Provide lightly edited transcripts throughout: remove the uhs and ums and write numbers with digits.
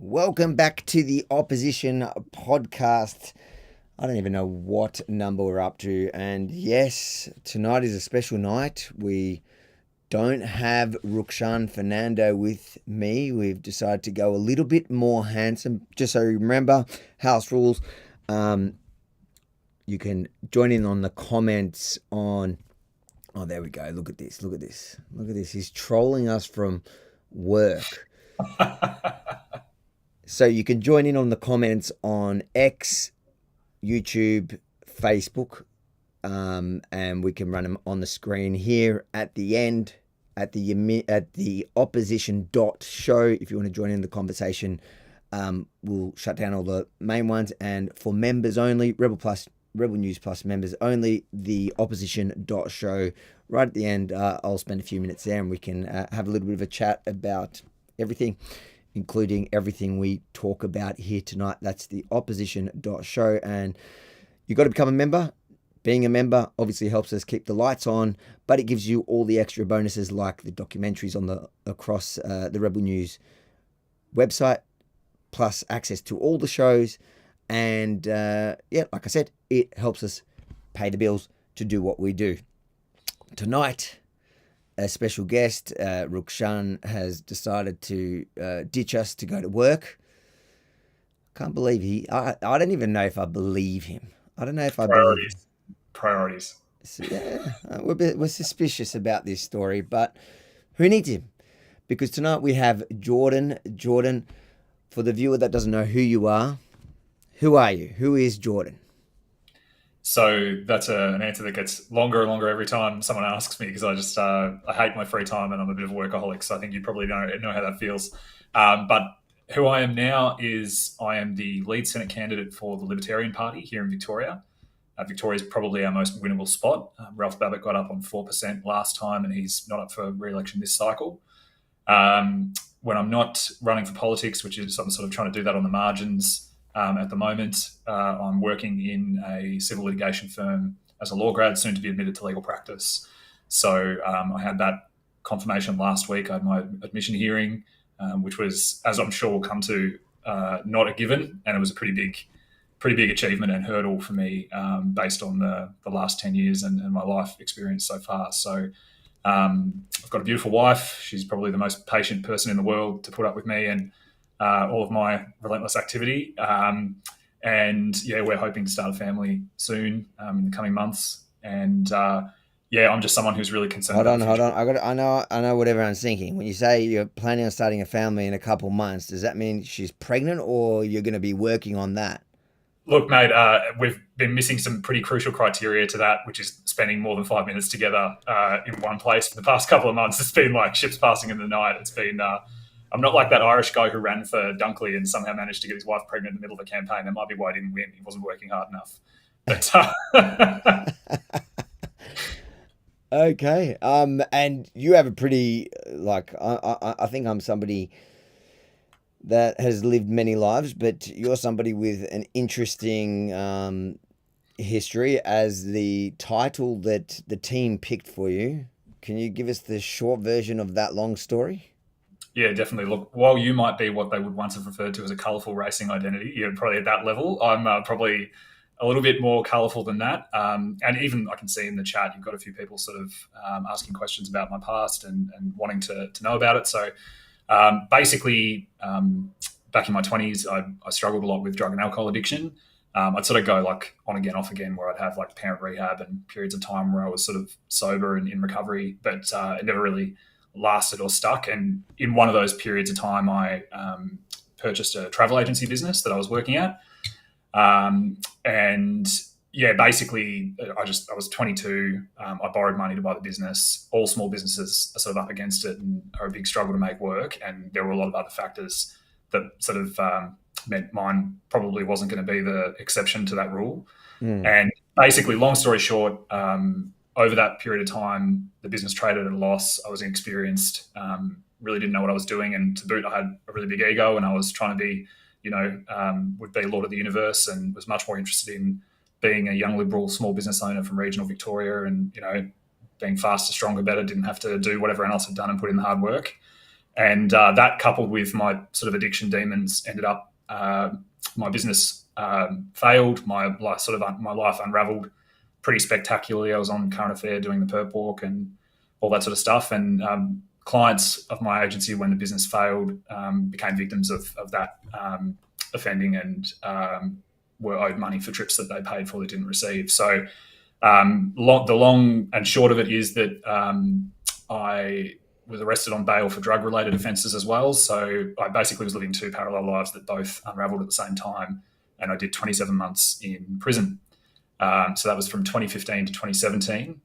Welcome back to the Opposition podcast. I don't even know what number we're up to. And yes, tonight is a special night. We don't have Rukshan Fernando with me. We've decided to go a little bit more handsome. Just so you remember, house rules. You can join in on the comments on... Oh, there we go. Look at this. Look at this. Look at this. He's trolling us from work. So you can join in on the comments on X, YouTube, Facebook, and we can run them on the screen here at the end at the opposition.show. If you want to join in the conversation, we'll shut down all the main ones, and for members only, Rebel News Plus members only, the opposition.show. Right at the end, I'll spend a few minutes there, and we can have a little bit of a chat about everything, including everything we talk about here tonight. That's the opposition.show, and you've got to become a member. Being a member obviously helps us keep the lights on, but it gives you all the extra bonuses like the documentaries across the Rebel News website, plus access to all the shows. And like I said, it helps us pay the bills to do what we do. Tonight, a special guest, Rukshan, has decided to ditch us to go to work. Can't believe I don't even know if I believe him. I don't know if I believe him. Priorities. So, yeah, we're suspicious about this story, but who needs him? Because tonight we have Jordan. Jordan, for the viewer that doesn't know who you are, who are you? Who is Jordan? So that's an answer that gets longer and longer every time someone asks me, because I hate my free time and I'm a bit of a workaholic. So I think you probably know how that feels. But who I am now is I am the lead Senate candidate for the Libertarian Party here in Victoria. Victoria is probably our most winnable spot. Ralph Babbitt got up on 4% last time, and he's not up for re-election this cycle. When I'm not running for politics, which is I'm sort of trying to do that on the margins at the moment, I'm working in a civil litigation firm as a law grad, soon to be admitted to legal practice. So I had that confirmation last week. I had my admission hearing, which was, as I'm sure we'll come to, not a given, and it was a pretty big achievement and hurdle for me based on the last 10 years and my life experience so far. So I've got a beautiful wife. She's probably the most patient person in the world to put up with me and all of my relentless activity. And yeah, we're hoping to start a family soon in the coming months. And I'm just someone who's really concerned. Hold on. I know what everyone's thinking. When you say you're planning on starting a family in a couple months, does that mean she's pregnant, or you're going to be working on that? Look, mate, we've been missing some pretty crucial criteria to that, which is spending more than 5 minutes together in one place for the past couple of months. It's been like ships passing in the night. It's been, I'm not like that Irish guy who ran for Dunkley and somehow managed to get his wife pregnant in the middle of a campaign. That might be why he didn't win. He wasn't working hard enough. But Okay. And you have a pretty, I think I'm somebody that has lived many lives, but you're somebody with an interesting history as the title that the team picked for you. Can you give us the short version of that long story? Yeah, definitely. Look, while you might be what they would once have referred to as a colourful racing identity, you're probably at that level. I'm probably a little bit more colourful than that. And even I can see in the chat, you've got a few people sort of asking questions about my past and wanting to know about it. So basically, back in my 20s, I struggled a lot with drug and alcohol addiction. I'd sort of go like on again, off again, where I'd have like parent rehab and periods of time where I was sort of sober and in recovery, but it never really lasted or stuck. And in one of those periods of time, I purchased a travel agency business that I was working at. And yeah, basically, I was 22. I borrowed money to buy the business. All small businesses are sort of up against it and are a big struggle to make work. And there were a lot of other factors that sort of meant mine probably wasn't going to be the exception to that rule. And basically, long story short, over that period of time, the business traded at a loss. I was inexperienced, really didn't know what I was doing. And to boot, I had a really big ego and I was trying to be, would be Lord of the Universe, and was much more interested in being a young liberal small business owner from regional Victoria and, being faster, stronger, better, didn't have to do what everyone else had done and put in the hard work. And that coupled with my sort of addiction demons ended up my business failed, my life unraveled pretty spectacularly. I was on Current Affair doing the perp walk and all that sort of stuff. And clients of my agency, when the business failed, became victims of that offending and were owed money for trips that they paid for that didn't receive. So the long and short of it is that I was arrested on bail for drug-related offences as well. So I basically was living two parallel lives that both unravelled at the same time, and I did 27 months in prison. So that was from 2015 to 2017,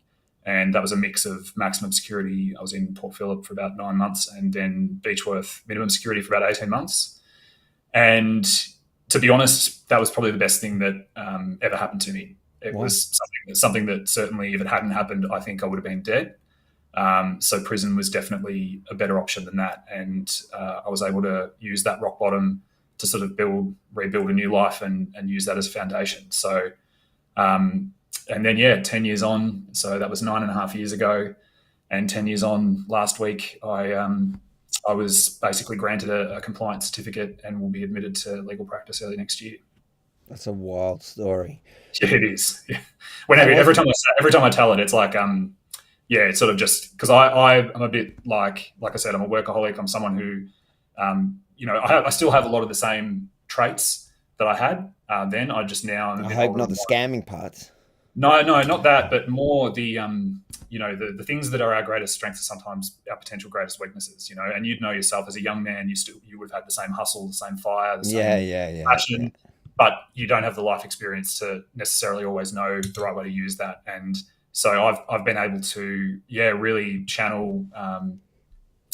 and that was a mix of maximum security. I was in Port Phillip for about 9 months, and then Beechworth minimum security for about 18 months. And to be honest, that was probably the best thing that ever happened to me. It was something that certainly, if it hadn't happened, I think I would have been dead. So prison was definitely a better option than that. And I was able to use that rock bottom to sort of rebuild a new life and use that as a foundation. So, and then, 10 years on, so that was 9.5 years ago, and 10 years on last week, I was basically granted a compliance certificate and will be admitted to legal practice early next year. That's a wild story. Yeah, it is. Yeah. Every time I tell it, it's like, it's sort of just because I'm a bit like I said, I'm a workaholic. I'm someone who, I still have a lot of the same traits that I had then. I just now. I hope not the scamming parts. No, not that, but more the the things that are our greatest strengths are sometimes our potential greatest weaknesses. And you'd know yourself as a young man, you would have had the same hustle, the same fire, the same passion, but you don't have the life experience to necessarily always know the right way to use that. And so I've been able to really channel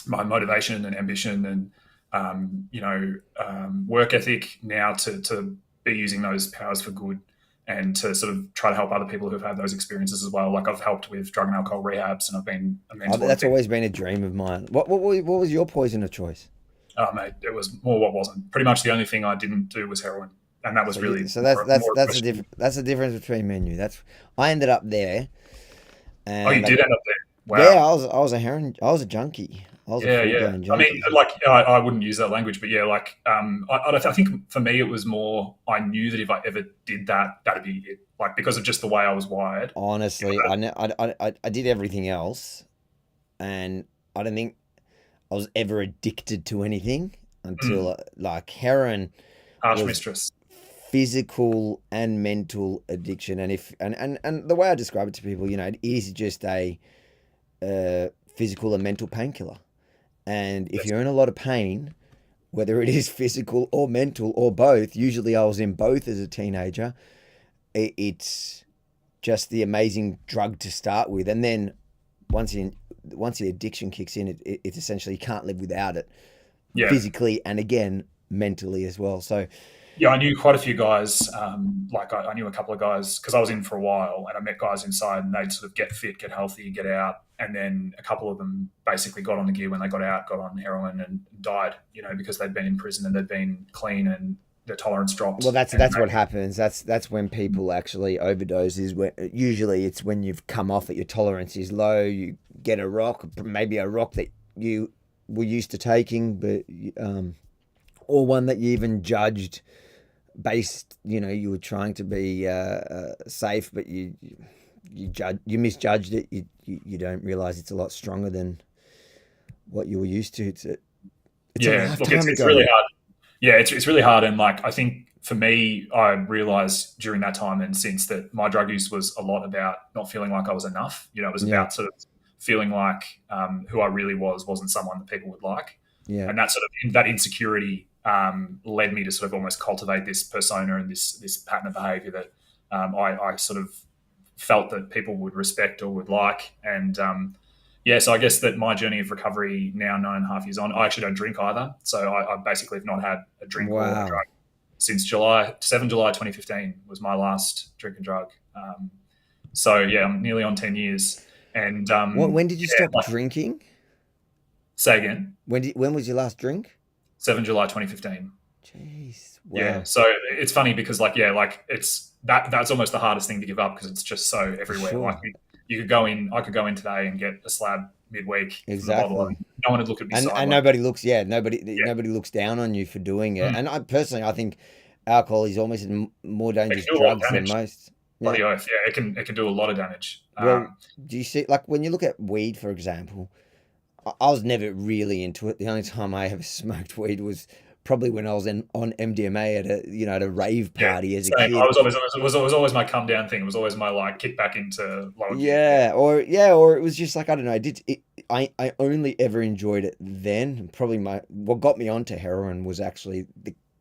my motivation and ambition and work ethic now to be using those powers for good and to sort of try to help other people who've had those experiences as well. Like I've helped with drug and alcohol rehabs, and I've been a mentor. That's always been a dream of mine. What was your poison of choice? Oh mate, it was more what wasn't. Pretty much the only thing I didn't do was heroin, and that was really that's the difference between me and you. I ended up there. And you did end up there. Wow. Yeah, I was a junkie. I was a full-blown junkie. I mean, I wouldn't use that language, but I think for me it was more, I knew that if I ever did that, that'd be it. Like, because of just the way I was wired. Honestly, I did everything else, and I don't think I was ever addicted to anything until like heroin. Harsh mistress. Physical and mental addiction, and the way I describe it to people, it is just a physical and mental painkiller. And if you're in a lot of pain, whether it is physical or mental or both, usually I was in both as a teenager, it's just the amazing drug to start with. And then once the addiction kicks in, it's essentially you can't live without it, physically and again mentally as well. So I knew quite a few guys. I knew a couple of guys because I was in for a while, and I met guys inside, and they'd sort of get fit, get healthy, get out, and then a couple of them basically got on the gear when they got out, got on heroin, and died. Because they'd been in prison and they'd been clean, and their tolerance dropped. Well, that's what happens. That's when people actually overdose. Usually it's when you've come off it, your tolerance is low. You get a rock, maybe a rock that you were used to taking, but or one that you even judged based, you were trying to be safe, but you misjudged it. You don't realize it's a lot stronger than what you were used to. It's really hard. Yeah, it's really hard, and I think for me, I realized during that time and since that my drug use was a lot about not feeling like I was enough. It was about sort of feeling like who I really wasn't someone that people would like. Yeah, and that sort of that insecurity led me to sort of almost cultivate this persona and this pattern of behavior that I sort of felt that people would respect or would like. And so I guess that my journey of recovery now 9.5 years on, I actually don't drink either. So I basically have not had a drink or a drug since 7 July 2015 was my last drink and drug. I'm nearly on 10 years. And when did you stop drinking? Say again. When was your last drink? 7 July 2015. Jeez. Wow. Yeah. So it's funny because that's almost the hardest thing to give up because it's just so everywhere. Sure. you could go in. I could go in today and get a slab midweek from the bottle. Exactly. No one would look at me And sideways. nobody looks, yeah, nobody Yeah, nobody looks down on you for doing it. mm. And I personally, I think alcohol is almost a more It dangerous can do a lot of drugs than damage. most. Yeah. Bloody oath. Yeah, it can do a lot of damage. Well, do you see, like when you look at weed, for example, I was never really into it. The only time I ever smoked weed was probably when I was on MDMA at a, at a rave Yeah, party as a same. I kid. was always my come down thing. It was always my like kick back into lower gear. Yeah, Or it was just like, I don't know. I only ever enjoyed it then. Probably what got me onto heroin was actually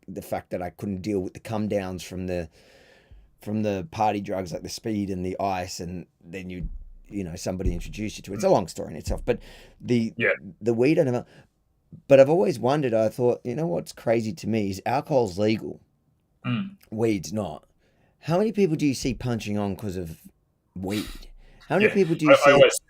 the fact that I couldn't deal with the come downs from the party drugs like the speed and the ice, and then somebody introduced you to it. It's a long story in itself, but the yeah, the weed I never. But I've always wondered. I thought, what's crazy to me is alcohol's legal, mm. weed's not. How many people do you see punching on because of weed? How many Yeah. people do you I see? always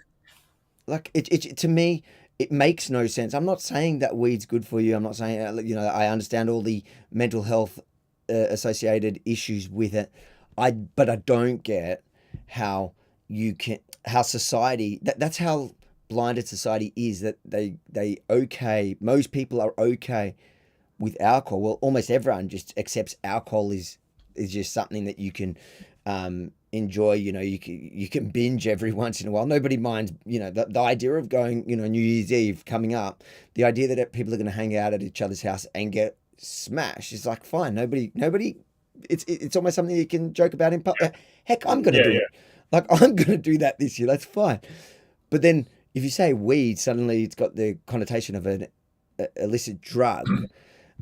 Like it to me, it makes no sense. I'm not saying that weed's good for you. I'm not saying I understand all the mental health associated issues with it. But I don't get how how society that's how blinded society is, that most people are okay with alcohol. Well, almost everyone just accepts alcohol is just something that you can enjoy. You can binge every once in a while. Nobody minds. The idea of going, New Year's Eve coming up, the idea that people are going to hang out at each other's house and get smashed is like fine. Nobody. It's almost something you can joke about in public. Heck, I'm going to do it. Like I'm going to do that this year. That's fine. But then if you say weed, suddenly it's got the connotation of an illicit drug.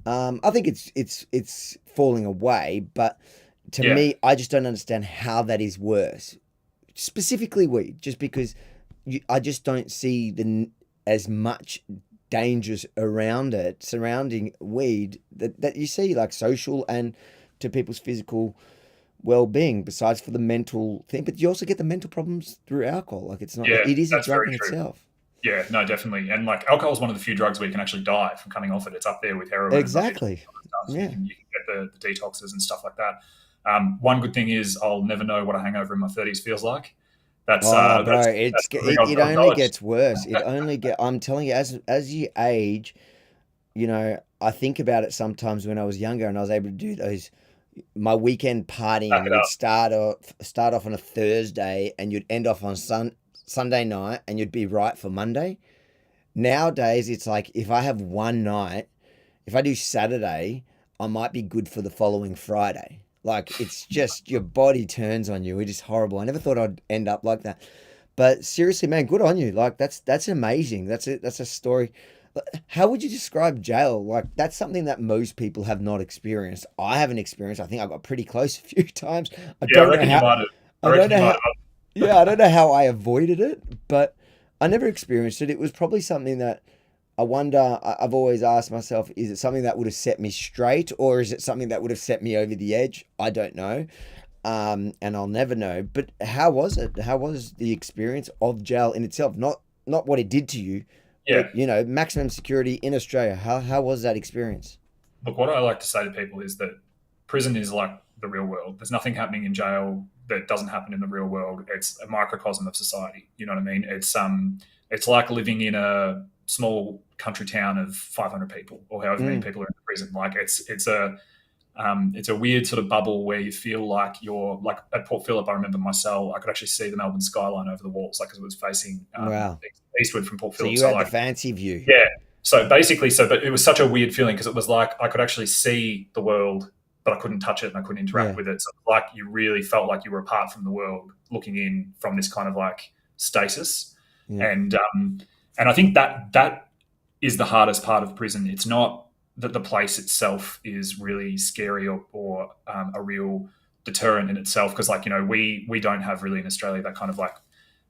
I think it's falling away, but to yeah. me, I just don't understand how that is worse. Specifically weed, just because I just don't see as much dangers surrounding weed that you see, like social and to people's physical well-being, besides for the mental thing. But you also get the mental problems through alcohol. Like it's not, Yeah, it is a that's drug very in true. itself. Yeah, no, definitely. And like alcohol is one of the few drugs where you can actually die from coming off it. It's up there with heroin and other Exactly. stuff. Yeah. You can get the detoxes and stuff like that. One good thing is I'll never know what a hangover in my 30s feels like. Oh, bro, That's the thing it I've only acknowledged. gets worse. I'm telling you, as you age, I think about it sometimes when I was younger and I was able to do my weekend Back partying it would up. start off on a Thursday and you'd end off on Sunday night and you'd be right for Monday. Nowadays, it's like if I have one night, if I do Saturday, I might be good for the following Friday. Like it's just your body turns on you. It is horrible. I never thought I'd end up like that. But seriously, man, good on you. Like that's amazing. That's a story. How would you describe jail? Like that's something that most people have not experienced. I haven't experienced. I think I got pretty close a few times. I Yeah, I don't know reckon you how. might have. I I don't reckon you know might how. Yeah, I don't know how I avoided it, but I never experienced it. It was probably something that I wonder. I've always asked myself: is it something that would have set me straight, or is it something that would have set me over the edge? I don't know, and I'll never know. But how was it? How was the experience of jail in itself? Not what it did to you, yeah. but maximum security in Australia. How was that experience? Look, what I like to say to people is that prison is like the real world. There's nothing happening in jail that doesn't happen in the real world. It's a microcosm of society. You know what I mean? It's like living in a small country town of 500 people or however many Mm, people are in the prison. Like it's a weird sort of bubble where you feel like you're like at Port Phillip. I remember my cell. I could actually see the Melbourne skyline over the walls, like because it was facing wow. eastward from Port So Phillip. you So had the like fancy view. yeah. So basically, but it was such a weird feeling because it was like I could actually see the world, but I couldn't touch it and I couldn't interact Yeah. with it. So like you really felt like you were apart from the world, looking in from this kind of like stasis. Yeah. And I think that is the hardest part of prison. It's not that the place itself is really scary or a real deterrent in itself, because like we don't have really in Australia that kind of like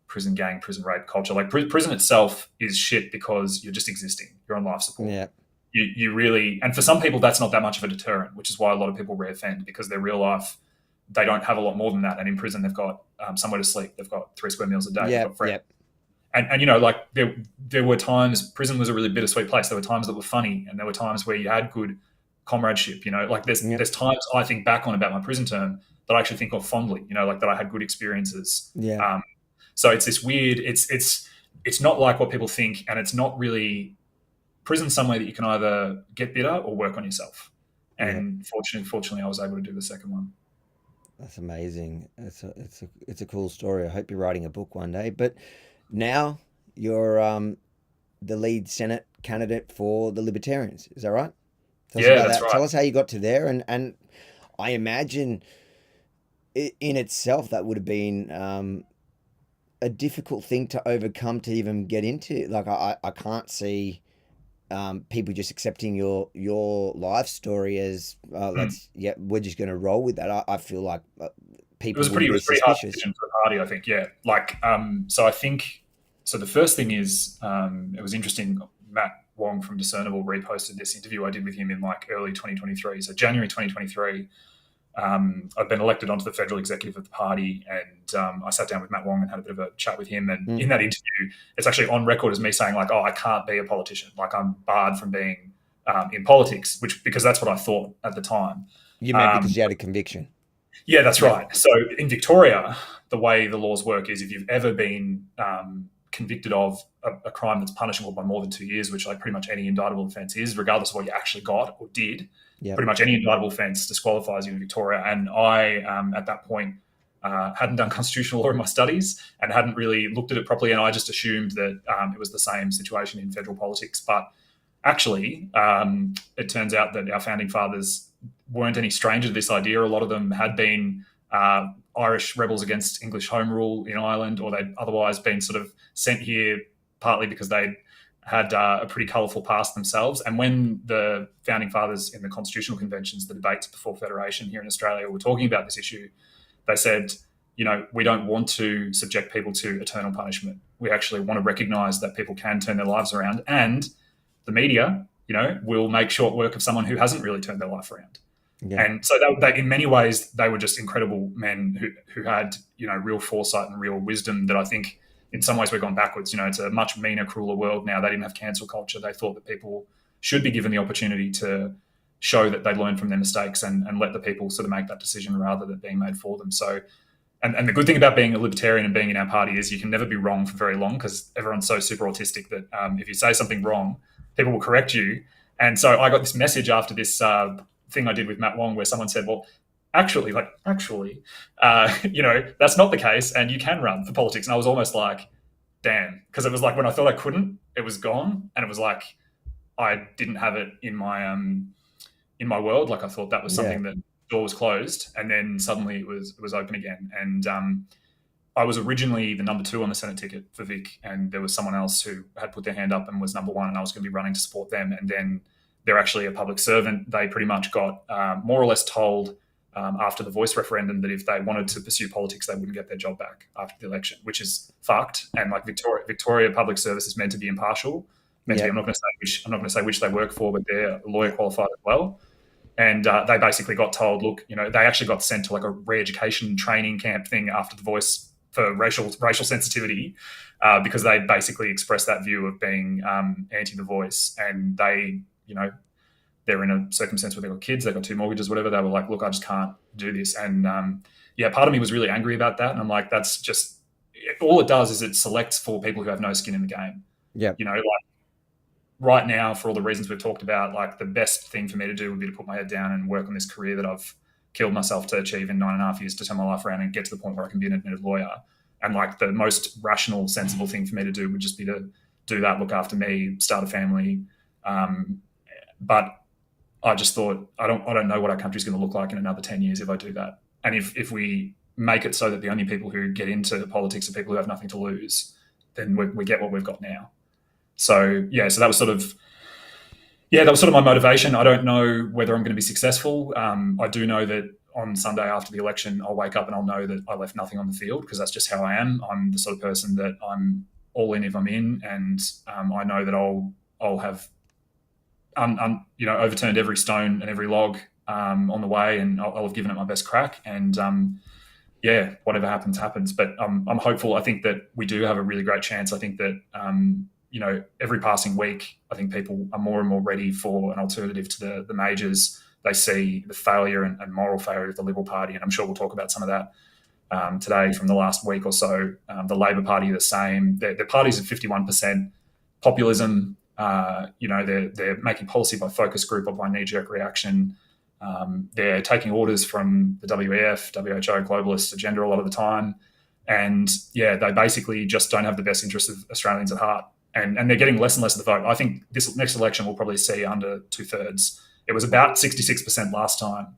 prison gang, prison rape culture. Like prison itself is shit because you're just existing. You're on life support. Yeah. You really, and for some people that's not that much of a deterrent, which is why a lot of people reoffend, because their real life they don't have a lot more than that. And in prison they've got somewhere to sleep. They've got 3 square meals a day. They've Yep. got friends. Yep. And like there were times prison was a really bittersweet place. There were times that were funny, and there were times where you had good comradeship. Like Yep. there's times I think back on about my prison term that I actually think of fondly. Like that I had good experiences. Yeah. So it's this weird. It's not like what people think, and it's not really prison somewhere that you can either get bitter or work on yourself. And fortunately, I was able to do the second one. That's amazing. It's a cool story. I hope you're writing a book one day. But now you're the lead Senate candidate for the Libertarians. Is that right? Tell us Yeah, about that's that. right. Tell us how you got to there, and I imagine in itself that would have been a difficult thing to overcome to even get into. Like I can't see people just accepting your life story as let's we're just going to roll with that. I feel like It people was would pretty. It be was pretty hard suspicious. decision for the party, I think. Yeah, like so. I think so. The first thing is it was interesting. Matt Wong from Discernible reposted this interview I did with him in like early 2023. So January 2023. I've been elected onto the federal executive of the party, and I sat down with Matt Wong and had a bit of a chat with him. And in that interview, it's actually on record as me saying like, "Oh, I can't be a politician. Like I'm barred from being in politics," because that's what I thought at the time. You meant because you had a conviction. Yeah, that's Yeah. right. So in Victoria, the way the laws work is if you've ever been convicted of a crime that's punishable by more than 2 years, which like pretty much any indictable offence is, regardless of what you actually got or did, pretty much any indictable offence disqualifies you in Victoria. And I, at that point, hadn't done constitutional law in my studies and hadn't really looked at it properly. And I just assumed that it was the same situation in federal politics. But actually, it turns out that our founding fathers weren't any stranger to this idea. A lot of them had been Irish rebels against English home rule in Ireland, or they'd otherwise been sort of sent here partly because they had a pretty colourful past themselves. And when the founding fathers in the constitutional conventions, the debates before federation here in Australia, were talking about this issue, they said, we don't want to subject people to eternal punishment. We actually want to recognise that people can turn their lives around, and the media, will make short work of someone who hasn't really turned their life around. Yeah. And so in many ways, they were just incredible men who had, real foresight and real wisdom that I think in some ways we've gone backwards. It's a much meaner, crueler world now. They didn't have cancel culture. They thought that people should be given the opportunity to show that they learned from their mistakes and let the people sort of make that decision rather than being made for them. So, and the good thing about being a libertarian and being in our party is you can never be wrong for very long because everyone's so super autistic that if you say something wrong, people will correct you. And so I got this message after this thing I did with Matt Wong where someone said, well, actually, that's not the case and you can run for politics. And I was almost like, damn, because it was like when I thought I couldn't, it was gone. And it was like I didn't have it in my world. Like I thought that was something that the door was closed. And then suddenly it was open again. And I was originally the number 2 on the Senate ticket for Vic, and there was someone else who had put their hand up and was number 1, and I was going to be running to support them. And then they're actually a public servant. They pretty much got more or less told after the Voice referendum that if they wanted to pursue politics, they wouldn't get their job back after the election, which is fucked. And like Victoria Public Service is meant to be impartial. I'm not going to say which they work for, but they're lawyer qualified as well. And they basically got told, look, they actually got sent to like a re-education training camp thing after the Voice for racial sensitivity because they basically expressed that view of being anti the Voice. And they, they're in a circumstance where they've got kids, they've got 2 mortgages, whatever. They were like, look, I just can't do this. And part of me was really angry about that. And I'm like, that's just, all it does is it selects for people who have no skin in the game. Yeah. Like right now, for all the reasons we've talked about, like the best thing for me to do would be to put my head down and work on this career that I've killed myself to achieve in 9.5 years to turn my life around and get to the point where I can be an admitted lawyer. And like the most rational, sensible thing for me to do would just be to do that, look after me, start a family. But I just thought, I don't know what our country's going to look like in another 10 years if I do that. And if we make it so that the only people who get into politics are people who have nothing to lose, then we get what we've got now. So that was sort of my motivation. I don't know whether I'm going to be successful. I do know that on Sunday after the election, I'll wake up and I'll know that I left nothing on the field because that's just how I am. I'm the sort of person that I'm all in if I'm in, and I know that I'll have overturned every stone and every log on the way, and I'll have given it my best crack. And whatever happens. But I'm hopeful. I think that we do have a really great chance. I think that every passing week, I think people are more and more ready for an alternative to the majors. They see the failure and moral failure of the Liberal Party, and I'm sure we'll talk about some of that today from the last week or so. The Labor Party the same. Their party's at 51%. Populism, they're making policy by focus group or by knee-jerk reaction. They're taking orders from the WEF, WHO, globalist agenda a lot of the time. And yeah, they basically just don't have the best interests of Australians at heart. And they're getting less and less of the vote. I think this next election will probably see under 2/3. It was about 66% last time.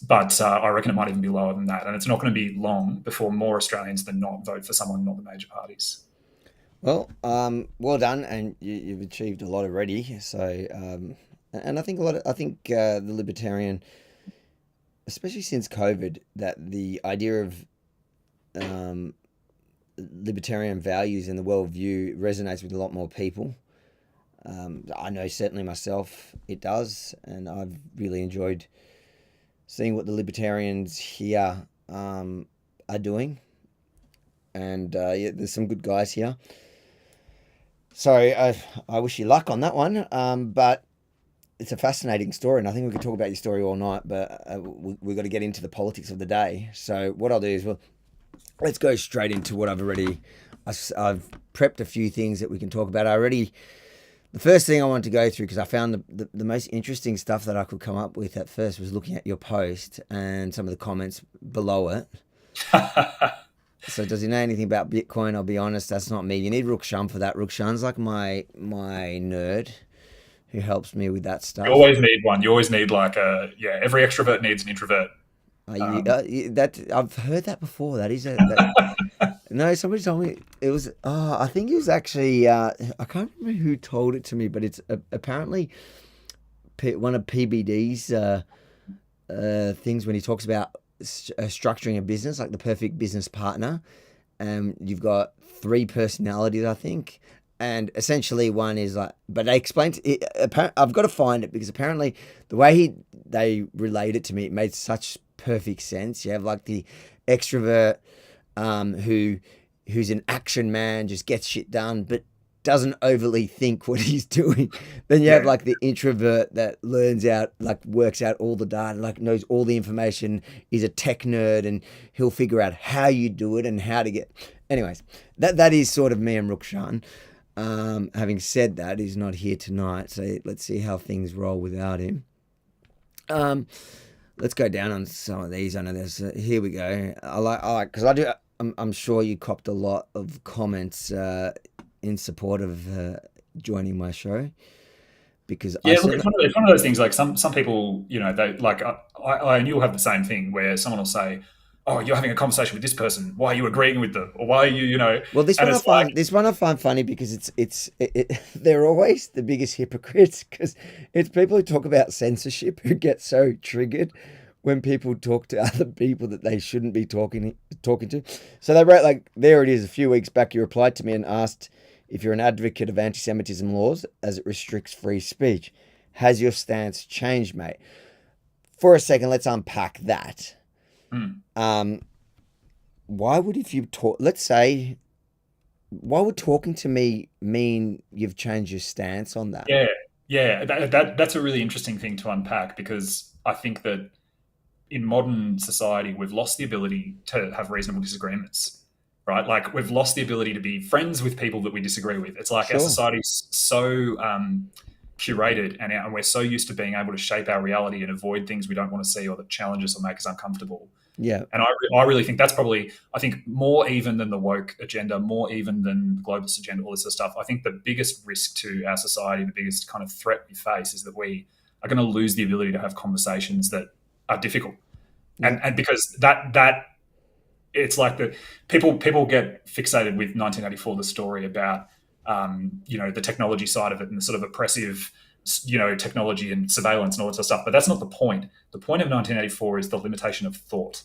But I reckon it might even be lower than that. And it's not going to be long before more Australians than not vote for someone not the major parties. Well, well done, and you've achieved a lot already. So, and I think the libertarian, especially since COVID, that the idea of libertarian values and the worldview resonates with a lot more people. I know certainly myself it does, and I've really enjoyed seeing what the libertarians here are doing. And yeah, there's some good guys here. So I wish you luck on that one. But it's a fascinating story, and I think we could talk about your story all night, but we've got to get into the politics of the day. So what I'll do is, let's go straight into what I've prepped a few things that we can talk about. The first thing I wanted to go through, because I found the most interesting stuff that I could come up with at first was looking at your post and some of the comments below it. So does he know anything about Bitcoin? I'll be honest, that's not me. You need Rukshan for that. Rukshan's like my nerd who helps me with that stuff. You always need one. You always need every extrovert needs an introvert. I've heard that before. That is no, somebody told me it was. I think it was actually. I can't remember who told it to me, but it's apparently one of PBD's things when he talks about structuring a business, like the perfect business partner. You've got 3 personalities, I think, and essentially one is like. But they explained it. I've got to find it because apparently the way they relayed it to me, it made such perfect sense. You have like the extrovert who's an action man, just gets shit done, but doesn't overly think what he's doing. Then you have like the introvert that works out all the data, like knows all the information, is a tech nerd, and he'll figure out how you do it and how to get. Anyways, that is sort of me and Rukshan. Having said that, he's not here tonight, so let's see how things roll without him. Let's go down on some of these. I know there's here we go. I like because I do. I'm sure you copped a lot of comments in support of joining my show because it's one of those things. Like some people, they like. I knew you'll have the same thing where someone will say, "Oh, you're having a conversation with this person. Why are you agreeing with them? Or why are you, Well, this one I find funny because they're always the biggest hypocrites because it's people who talk about censorship who get so triggered when people talk to other people that they shouldn't be talking to. So they wrote, like, there it is, a few weeks back, you replied to me and asked if you're an advocate of antisemitism laws as it restricts free speech. Has your stance changed, mate? For a second, let's unpack that. Why would why would talking to me mean you've changed your stance on that? Yeah, that's a really interesting thing to unpack because I think that in modern society, we've lost the ability to have reasonable disagreements, right? Like we've lost the ability to be friends with people that we disagree with. It's like our society's so curated and we're so used to being able to shape our reality and avoid things we don't want to see or that challenge us or make us uncomfortable. Yeah. And I really think that's probably, I think more even than the woke agenda, more even than the globalist agenda, all this sort of stuff. I think the biggest risk to our society, the biggest kind of threat we face is that we are going to lose the ability to have conversations that are difficult. And because that it's like the people get fixated with 1984, the story about the technology side of it and the sort of oppressive technology and surveillance and all that sort of stuff. But that's not the point. The point of 1984 is the limitation of thought,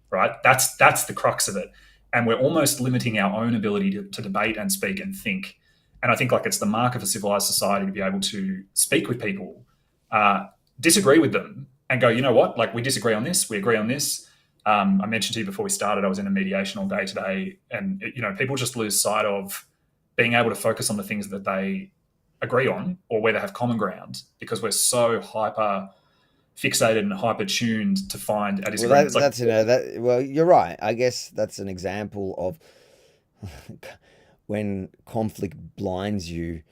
right? That's the crux of it. And we're almost limiting our own ability to debate and speak and think. And I think like it's the mark of a civilized society to be able to speak with people, disagree with them, and go, you know what? Like we disagree on this, we agree on this. I mentioned to you before we started, I was in a mediation all day today, and people just lose sight of being able to focus on the things that they agree on or where they have common ground because we're so hyper fixated and hyper tuned to find a Well, disagreement. It's like, that's well, you're right. I guess that's an example of when conflict blinds you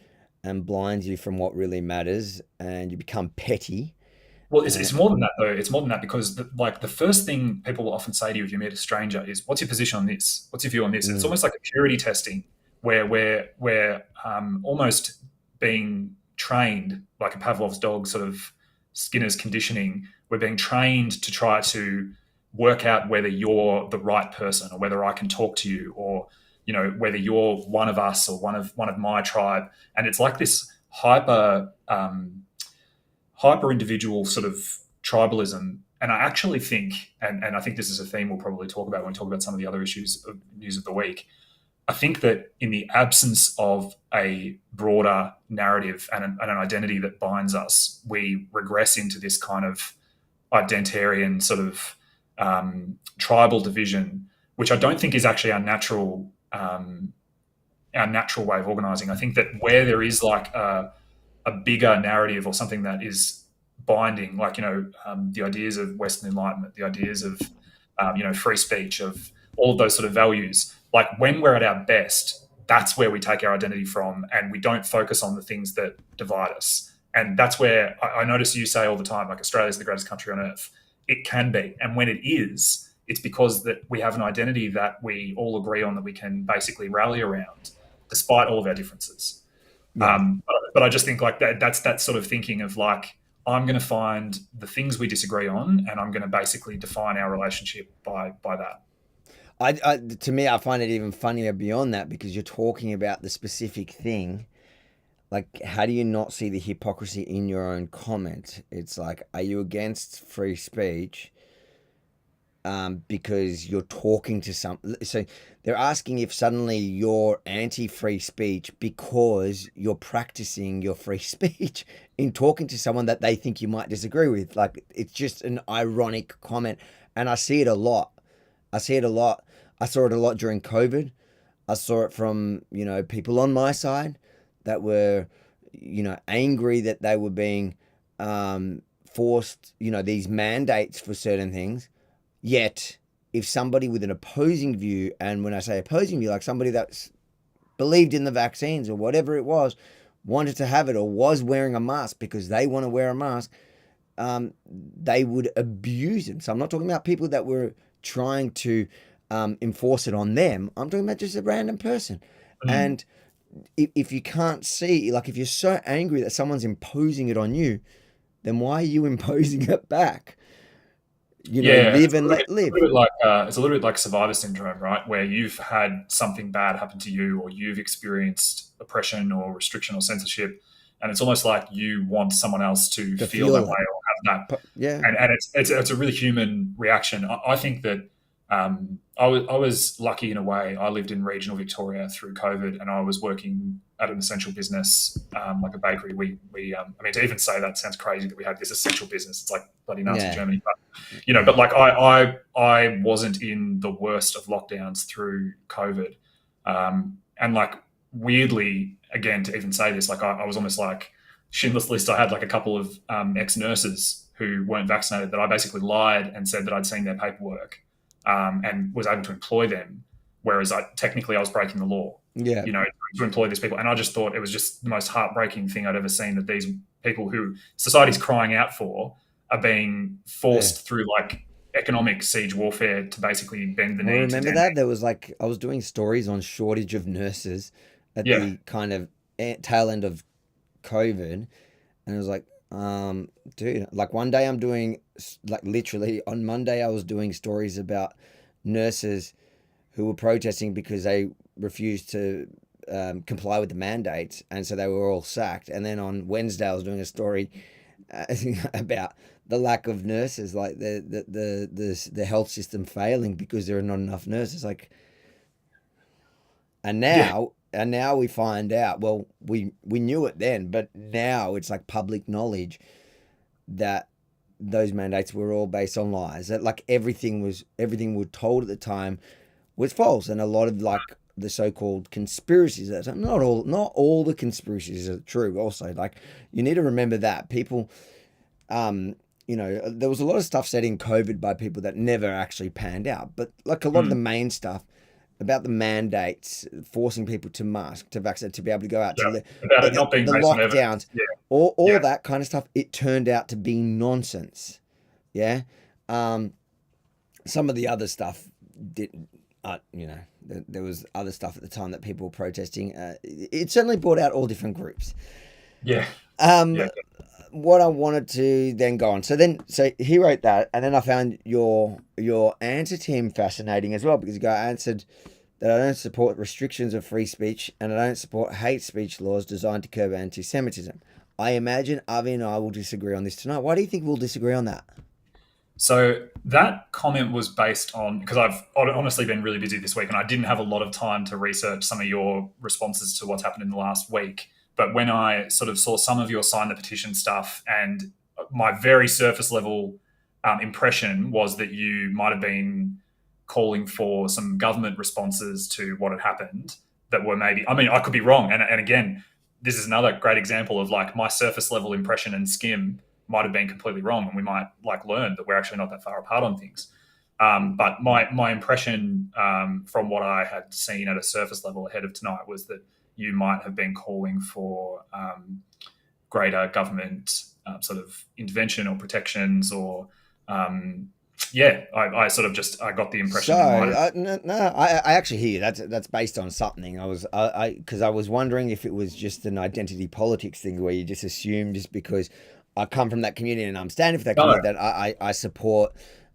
from what really matters, and you become petty. well, Uh, it's more than that though. It's more than that because like the first thing people will often say to you if you meet a stranger is, "What's your position on this? What's your view on this?" And it's mm, almost like a purity testing where we're almost being trained like a Pavlov's dog, sort of Skinner's conditioning. We're being trained to try to work out whether you're the right person or whether I can talk to you, or whether you're one of us or one of my tribe. And it's like this hyper individual sort of tribalism. And I actually think, and I think this is a theme we'll probably talk about when we talk about some of the other issues of news of the week. I think that in the absence of a broader narrative and an identity that binds us, we regress into this kind of identitarian sort of tribal division, which I don't think is actually our natural way of organizing. I think that where there is like a bigger narrative or something that is binding, like the ideas of Western Enlightenment, the ideas of free speech, of all of those sort of values. Like when we're at our best, that's where we take our identity from, and we don't focus on the things that divide us. And that's where I notice you say all the time, like Australia's the greatest country on earth. It can be, and when it is, it's because that we have an identity that we all agree on, that we can basically rally around, despite all of our differences. yeah. But I just think like that's that sort of thinking of like, I'm going to find the things we disagree on, and I'm going to basically define our relationship by that. To me, I find it even funnier beyond that, because you're talking about the specific thing. Like, how do you not see the hypocrisy in your own comment? It's like, are you against free speech because you're talking to some? So they're asking if suddenly you're anti-free speech because you're practicing your free speech in talking to someone that they think you might disagree with. Like, it's just an ironic comment, and I see it a lot. I see it a lot. I saw it a lot during COVID. I saw it from, people on my side that were, angry that they were being forced, these mandates for certain things. Yet, if somebody with an opposing view, and when I say opposing view, like somebody that's believed in the vaccines or whatever it was, wanted to have it or was wearing a mask because they want to wear a mask, they would abuse it. So I'm not talking about people that were trying to enforce it on them. I'm talking about just a random person. Mm. And if you can't see, like if you're so angry that someone's imposing it on you, then why are you imposing it back? Yeah, Live and let it's a live. little bit like it's a little bit like survivor syndrome, right? Where you've had something bad happen to you, or you've experienced oppression or restriction or censorship, and it's almost like you want someone else to To feel that feel way it. or have that. Yeah. And it's a really human reaction. I think that I was lucky in a way. I lived in regional Victoria through COVID, and I was working at an essential business, like a bakery. I mean, to even say that sounds crazy that we had this essential business. It's like bloody Nazi Yeah. Germany, but like I wasn't in the worst of lockdowns through COVID, and like weirdly, again, to even say this, like I was almost like Schindler's List. I had like a couple of ex nurses who weren't vaccinated that I basically lied and said that I'd seen their paperwork, and was able to employ them, whereas technically I was breaking the law, Yeah. to employ these people. And I just thought it was just the most heartbreaking thing I'd ever seen, that these people who society's crying out for are being Yeah. forced through like economic siege warfare to basically bend the Well, knee to remember damn. that? There was like, I was doing stories on shortage of nurses at Yeah, the kind of tail end of COVID. And it was like, dude, like one day I'm doing, like literally on Monday, I was doing stories about nurses who were protesting because they refused to comply with the mandates. And so they were all sacked. And then on Wednesday, I was doing a story uh, about the lack of nurses, like the health system failing because there are not enough nurses. Like, and yeah, now we find out. Well, we knew it then, but now it's like public knowledge that those mandates were all based on lies. That like everything we were told at the time was false, and a lot of like the so-called conspiracies. That not all the conspiracies are true. Also, like you need to remember that people, um, there was a lot of stuff said in COVID by people that never actually panned out. But like a lot of the main stuff about the mandates, forcing people to mask, to vaccinate, to be able to go out, Yeah. About it not being the based on evidence. lockdowns, Yeah. all that kind of stuff, it turned out to be nonsense. Yeah. Some of the other stuff didn't, there was other stuff at the time that people were protesting. It certainly brought out all different groups. Yeah. Yeah. What I wanted to then go on. So he wrote that, and then I found your answer to him fascinating as well, because the guy answered that I don't support restrictions of free speech and I don't support hate speech laws designed to curb anti-Semitism. I imagine Avi and I will disagree on this tonight. Why do you think we'll disagree on that? So that comment was based on, because I've honestly been really busy this week and I didn't have a lot of time to research some of your responses to what's happened in the last week. But when I sort of saw some of your sign the petition stuff, and my very surface level impression was that you might have been calling for some government responses to what had happened that were maybe, I mean, I could be wrong. And again, this is another great example of like my surface level impression and skim might have been completely wrong, and we might like learn that we're actually not that far apart on things. But my impression from what I had seen at a surface level ahead of tonight was that you might have been calling for greater government sort of intervention or protections, or I sort of just I got the impression. I actually hear you. That's based on something. Because I was wondering if it was just an identity politics thing where you just assume just because I come from that community and I'm standing for that community that I support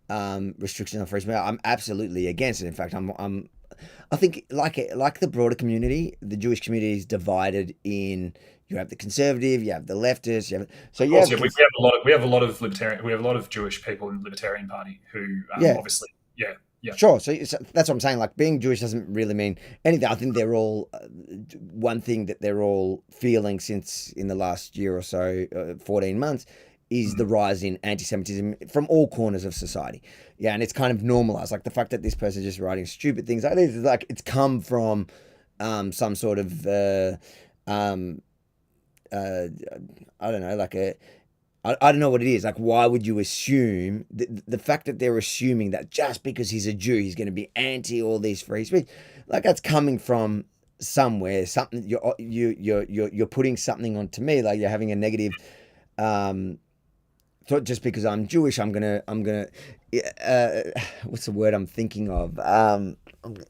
restrictions on free speech. I'm absolutely against it. In fact, I think like the broader community, the Jewish community is divided in. You have the conservative, you have the leftists, we have a lot of libertarian, we have a lot of Jewish people in the Libertarian Party who obviously. Sure. So that's what I'm saying. Like, being Jewish doesn't really mean anything. I think they're all one thing that they're all feeling since in the last year or so, 14 months, is the rise in anti-Semitism from all corners of society. Yeah, and it's kind of normalized. Like the fact that this person is just writing stupid things like this is like it's come from some sort of I don't know, like I don't know what it is. Like, why would you assume the fact that they're assuming that just because he's a Jew, he's going to be anti all these free speech? Like, that's coming from somewhere. Something you're putting something onto me. Like, you're having a negative thought. Just because I'm Jewish, I'm gonna what's the word I'm thinking of?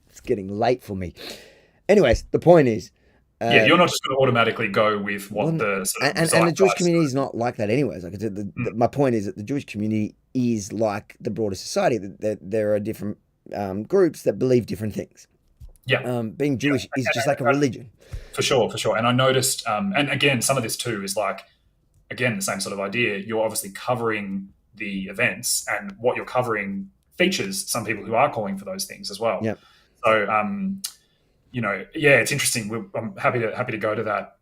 It's getting late for me. Anyways, the point is. You're not just going to automatically go with what the sort of and the Jewish community is not like that anyways. Like my point is that the Jewish community is like the broader society. That there are different groups that believe different things. Yeah, being Jewish is just like a religion. For sure. And I noticed, and again, some of this too is like, again, the same sort of idea. You're obviously covering the events, and what you're covering features some people who are calling for those things as well. Yeah. So. It's interesting. I'm happy to go to that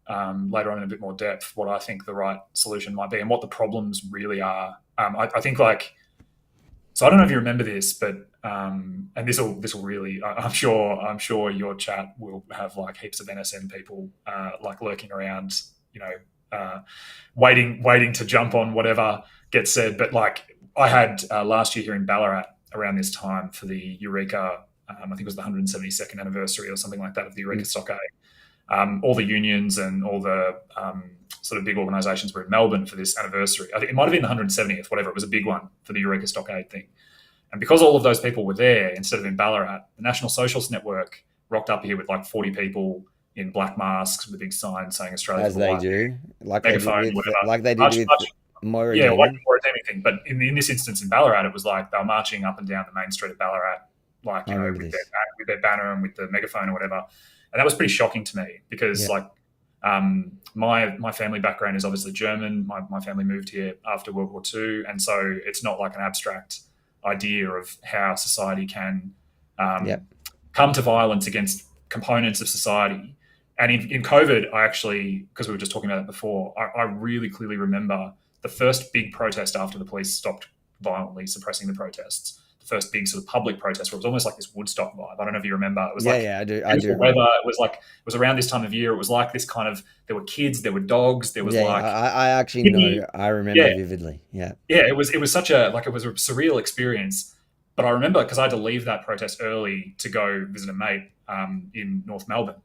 later on in a bit more depth, what I think the right solution might be and what the problems really are. I think so I don't know if you remember this, but and this will really, I'm sure your chat will have like heaps of NSM people like lurking around, waiting to jump on whatever gets said. But like I had last year here in Ballarat around this time for the Eureka. I think it was the 172nd anniversary or something like that of the Eureka Stockade. All the unions and all the sort of big organisations were in Melbourne for this anniversary. I think it might have been the 170th, whatever. It was a big one for the Eureka Stockade thing. And because all of those people were there instead of in Ballarat, the National Socialist Network rocked up here with like 40 people in black masks with a big sign saying Australia. As they do. Like they did with Moira. Yeah, like Moira thing. But in this instance in Ballarat, it was like they were marching up and down the main street of Ballarat, like, with their banner and with the megaphone or whatever. And that was pretty shocking to me because my family background is obviously German. My family moved here after World War II. And so it's not like an abstract idea of how society can come to violence against components of society. And in COVID, I actually, because we were just talking about it before, I really clearly remember the first big protest after the police stopped violently suppressing the protests. first big sort of public protest where it was almost like this Woodstock vibe. I don't know if you remember. It was Yeah, like yeah, I do. beautiful weather. It was around this time of year. It was like this kind of, there were kids, there were dogs, there was Yeah, like I actually Sydney. know. I remember Yeah, vividly. Yeah, yeah. It was such a, like, it was a surreal experience. But I remember because I had to leave that protest early to go visit a mate in North Melbourne.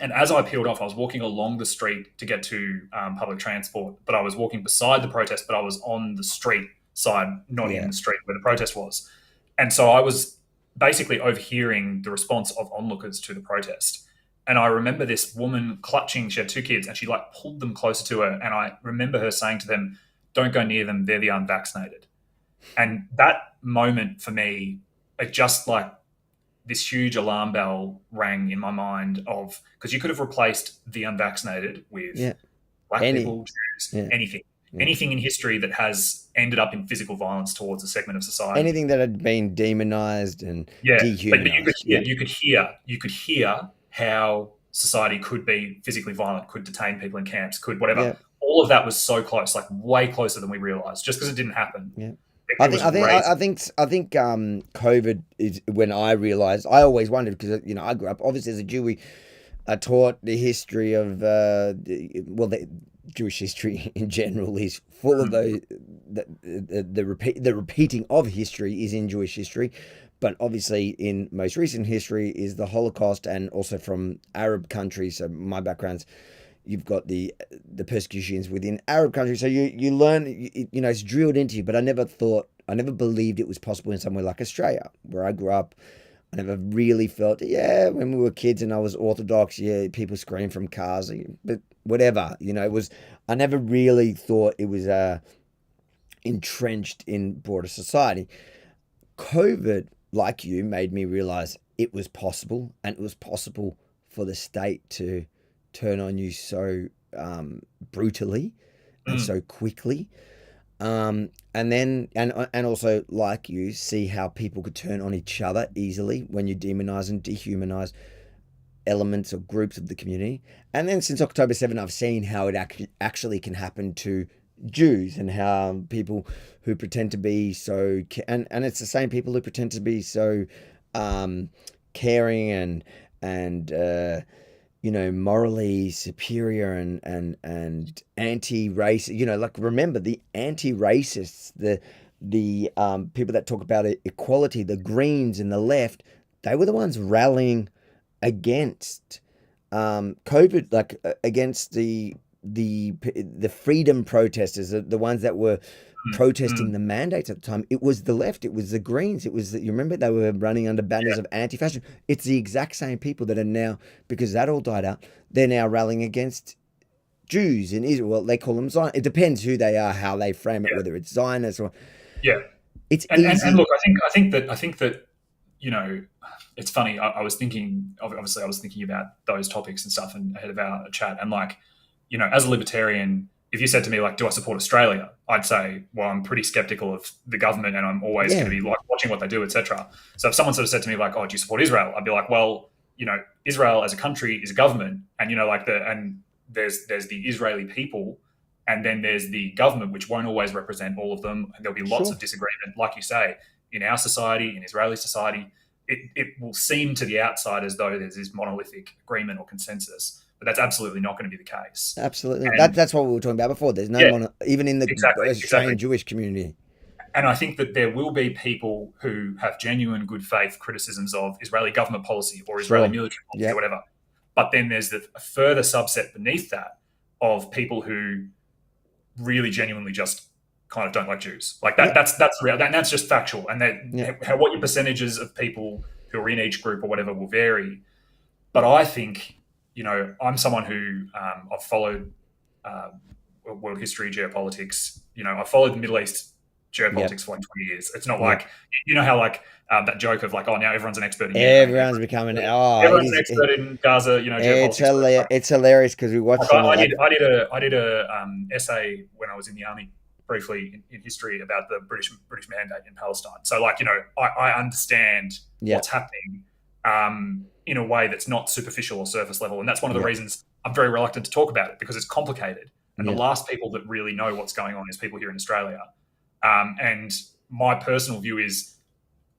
And as I peeled off, I was walking along the street to get to public transport, but I was walking beside the protest, but I was on the street side, not in yeah, the street where the protest was. And so I was basically overhearing the response of onlookers to the protest. And I remember this woman clutching, she had two kids, and she like pulled them closer to her. And I remember her saying to them, "Don't go near them, they're the unvaccinated." And that moment for me, it just like this huge alarm bell rang in my mind of, because you could have replaced the unvaccinated with yeah. black Any, people, Jews, yeah, anything, yeah. anything in history that has ended up in physical violence towards a segment of society. Anything that had been demonized and Yeah, but dehumanized. Yeah, you could hear how society could be physically violent, could detain people in camps, could whatever. yeah, All of that was so close, like way closer than we realized. Just because it didn't happen, yeah. it was raised. I think COVID is when I realized. I always wondered because I grew up obviously as a Jew. We are taught the history of the Jewish history in general is full of those the repeating of history is in Jewish history, but obviously in most recent history is the Holocaust and also from Arab countries. So my background's you've got the persecutions within Arab countries. So you learn, it's drilled into you. But I never believed it was possible in somewhere like Australia, where I grew up. I never really felt, when we were kids and I was Orthodox, people scream from cars, but whatever, it was, I never really thought it was entrenched in broader society. COVID, like you, made me realize it was possible, and it was possible for the state to turn on you so brutally and Mm. so quickly. And then and also like you see how people could turn on each other easily when you demonize and dehumanize elements or groups of the community. And then since October 7, I've seen how it actually can happen to Jews, and how people who pretend to be so and it's the same people who pretend to be so caring and morally superior and anti-racist. Like remember the anti-racists, the people that talk about equality, the Greens and the left, they were the ones rallying against COVID, like against the freedom protesters, the ones that were Mm. protesting Mm. the mandates at the time. It was the left, it was the Greens, you remember they were running under banners Yeah, of anti-fascism. It's the exact same people that are now, because that all died out, they're now rallying against Jews in Israel. Well, they call them Zion. It depends who they are, how they frame it, yeah, whether it's Zionists or yeah. it's And easy. look, I think that you know, it's funny. I was thinking, obviously, I was thinking about those topics and stuff, and ahead of our chat, and like, as a libertarian, if you said to me like, "Do I support Australia?" I'd say, "Well, I'm pretty skeptical of the government, and I'm always going to Yeah, be like watching what they do, etc." So if someone sort of said to me like, "Oh, do you support Israel?" I'd be like, "Well, Israel as a country is a government, and there's the Israeli people, and then there's the government, which won't always represent all of them, and there'll be lots sure. of disagreement, like you say, in our society, in Israeli society." It will seem to the outside as though there's this monolithic agreement or consensus, but that's absolutely not going to be the case. Absolutely. And That's what we were talking about before. There's no yeah, even in the exactly. Australian Jewish community. And I think that there will be people who have genuine good faith criticisms of Israeli government policy or Israeli Sure. military policy or Yep. whatever. But then there's a further subset beneath that of people who really genuinely just kind of don't like Jews. Like that. Yep. That's real. And that's just factual. And Yep. what your percentages of people who are in each group or whatever will vary. But I think, I'm someone who I've followed uh, world history, geopolitics. I've followed the Middle East Yep. geopolitics for like 20 years. It's not Yep. like, how like that joke of like, oh, now everyone's an expert in Ukraine. Everyone's becoming it Everyone's an is expert in Gaza, geopolitics. it's hilarious because we watch Like some of I did a essay when I was in the army briefly in history about the British mandate in Palestine. So like I understand yeah, what's happening in a way that's not superficial or surface level, and that's one of the yeah, reasons I'm very reluctant to talk about it, because it's complicated, and the yeah, last people that really know what's going on is people here in Australia. And my personal view is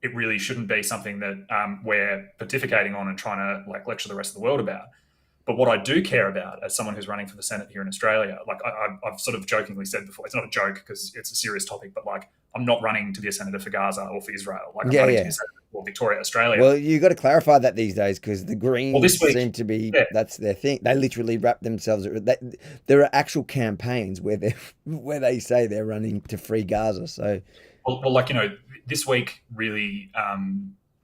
it really shouldn't be something that we're pontificating on and trying to like lecture the rest of the world about. But what I do care about as someone who's running for the Senate here in Australia, like I've sort of jokingly said before, it's not a joke because it's a serious topic, but like I'm not running to be a senator for Gaza or for Israel. Like I'm running to be a senator for Victoria, Australia. Well, you got to clarify that these days because the Greens this week, seem to be that's their thing. They literally wrap themselves. There are actual campaigns where they say they're running to free Gaza. So, well, like this week really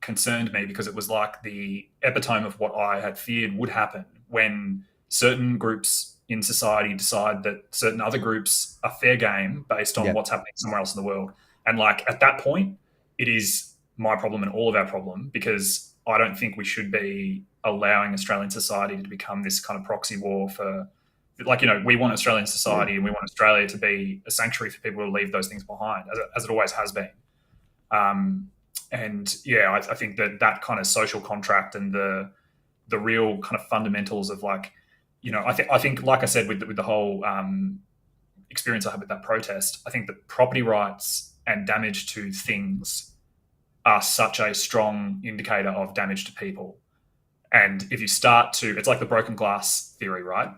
concerned me because it was like the epitome of what I had feared would happen when certain groups in society decide that certain other groups are fair game based on what's happening somewhere else in the world. And like at that point, it is my problem and all of our problem because I don't think we should be allowing Australian society to become this kind of proxy war for, like, we want Australian society and we want Australia to be a sanctuary for people to leave those things behind, as it always has been. And yeah, I think that kind of social contract and the real kind of fundamentals of like, I think, like I said, with the whole experience I had with that protest, I think that property rights and damage to things are such a strong indicator of damage to people. And if you start to, it's like the broken glass theory, right?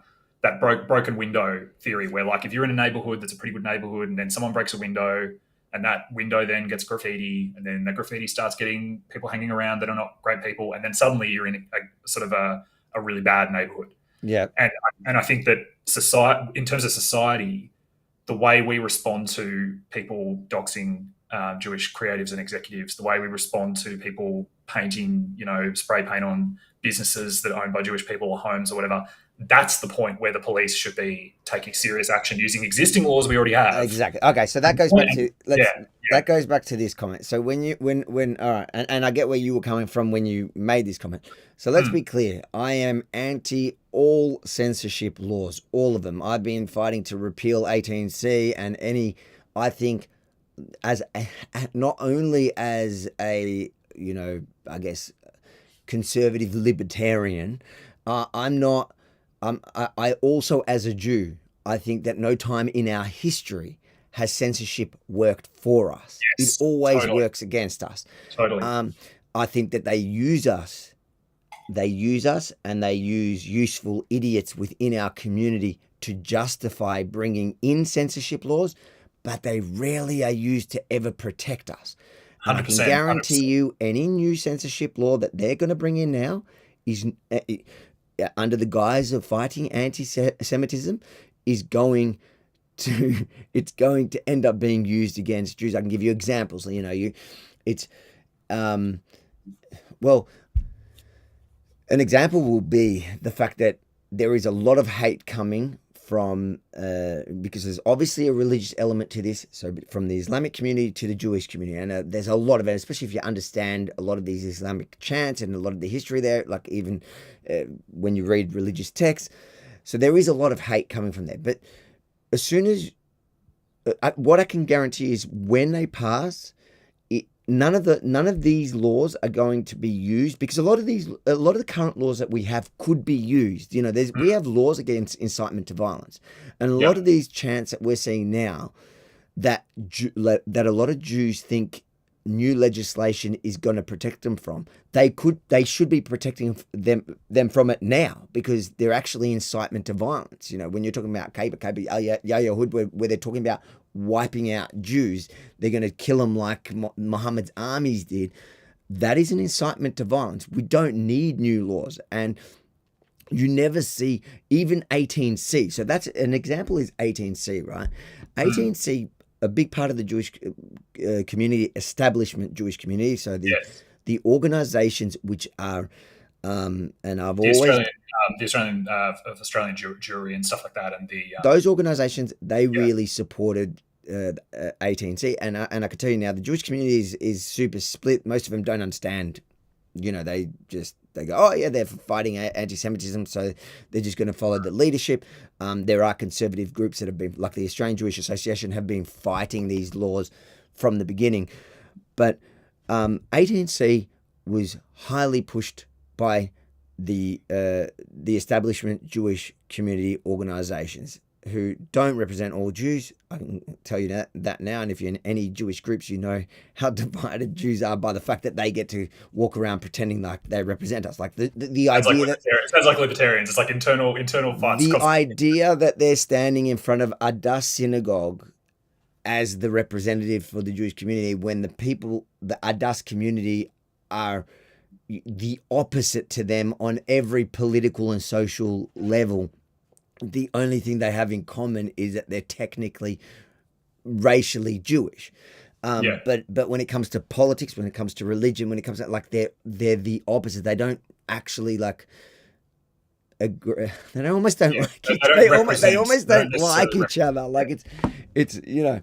That broken window theory, where like if you're in a neighborhood that's a pretty good neighborhood, and then someone breaks a window, and that window then gets graffiti, and then that graffiti starts getting people hanging around that are not great people, and then suddenly you're in a sort of a really bad neighborhood. Yeah. And I think that society, in terms of society, the way we respond to people doxing Jewish creatives and executives, the way we respond to people painting, spray paint on businesses that are owned by Jewish people or homes or whatever, that's the point where the police should be taking serious action using existing laws we already have. Exactly. Okay, so that goes back to that goes back to this comment. So when all right, and I get where you were coming from when you made this comment. So let's be clear. I am anti all censorship laws, all of them. I've been fighting to repeal 18C and any. I think as not only as a I guess conservative libertarian, I'm not. I also, as a Jew, I think that no time in our history has censorship worked for us. Yes, it always works against us. Totally. I think that they use us. They use us and they use useful idiots within our community to justify bringing in censorship laws, but they rarely are used to ever protect us. And I can guarantee 100%. You any new censorship law that they're going to bring in now is... under the guise of fighting anti-Semitism, it's going to end up being used against Jews. I can give you examples. An example will be the fact that there is a lot of hate coming from, because there's obviously a religious element to this, so from the Islamic community to the Jewish community, and there's a lot of it, especially if you understand a lot of these Islamic chants and a lot of the history there, like even when you read religious texts. So there is a lot of hate coming from there. But as soon as, what I can guarantee is when they pass, none of these laws are going to be used, because a lot of the current laws that we have could be used. We have laws against incitement to violence, and a lot of these chants that we're seeing now, that a lot of Jews think new legislation is going to protect them from. They should be protecting them from it now, because they're actually incitement to violence. When you're talking about Yahud, where they're talking about wiping out Jews, they're going to kill them like Muhammad's armies did. That is an incitement to violence. We don't need new laws. And you never see even 18C. So that's an example is 18C, right? 18C, a big part of the Jewish community, establishment Jewish community. So the organizations which are, and I've the always... Australian Jewry and stuff like that, and those organizations, they really supported 18C, and I can tell you now, the Jewish community is super split. Most of them don't understand. They go, oh yeah, they're fighting anti-Semitism, so they're just going to follow the leadership. There are conservative groups that have been, like the Australian Jewish Association, have been fighting these laws from the beginning. But 18C was highly pushed by the establishment Jewish community organizations. who don't represent all Jews. I can tell you that now. And if you're in any Jewish groups, you know how divided Jews are by the fact that they get to walk around pretending like they represent us. Like the idea that sounds like libertarians. It's like internal fights. the idea that they're standing in front of Adass synagogue as the representative for the Jewish community when the people, the Adass community, are the opposite to them on every political and social level. The only thing they have in common is that they're technically racially Jewish. But when it comes to politics, when it comes to religion, when it comes to like they're the opposite. They don't actually like agree. They almost don't like each. They almost don't like each other. Like it's you know.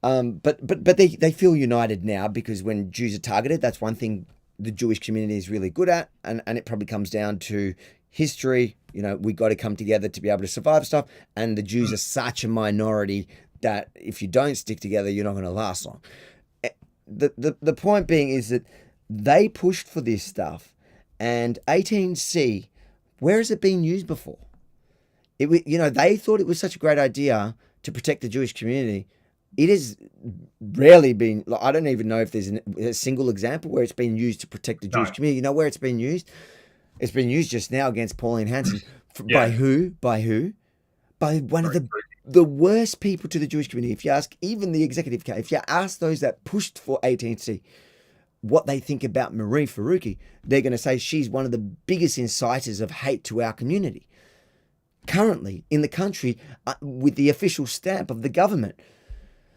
But they feel united now because when Jews are targeted, that's one thing the Jewish community is really good at, and it probably comes down to history. You know, we got to come together to be able to survive stuff, and the Jews are such a minority that if you don't stick together, you're not going to last long. The point being is that they pushed for this stuff, and 18C, where has it been used before? They thought it was such a great idea to protect the Jewish community. It has rarely been. I don't even know if there's a single example where it's been used to protect the Jewish community. You know where it's been used? It's been used just now against Pauline Hanson. By who? By one of the worst people to the Jewish community. If you ask even the executive, if you ask those that pushed for 18C what they think about Marie Faruqi, they're going to say she's one of the biggest inciters of hate to our community currently in the country with the official stamp of the government.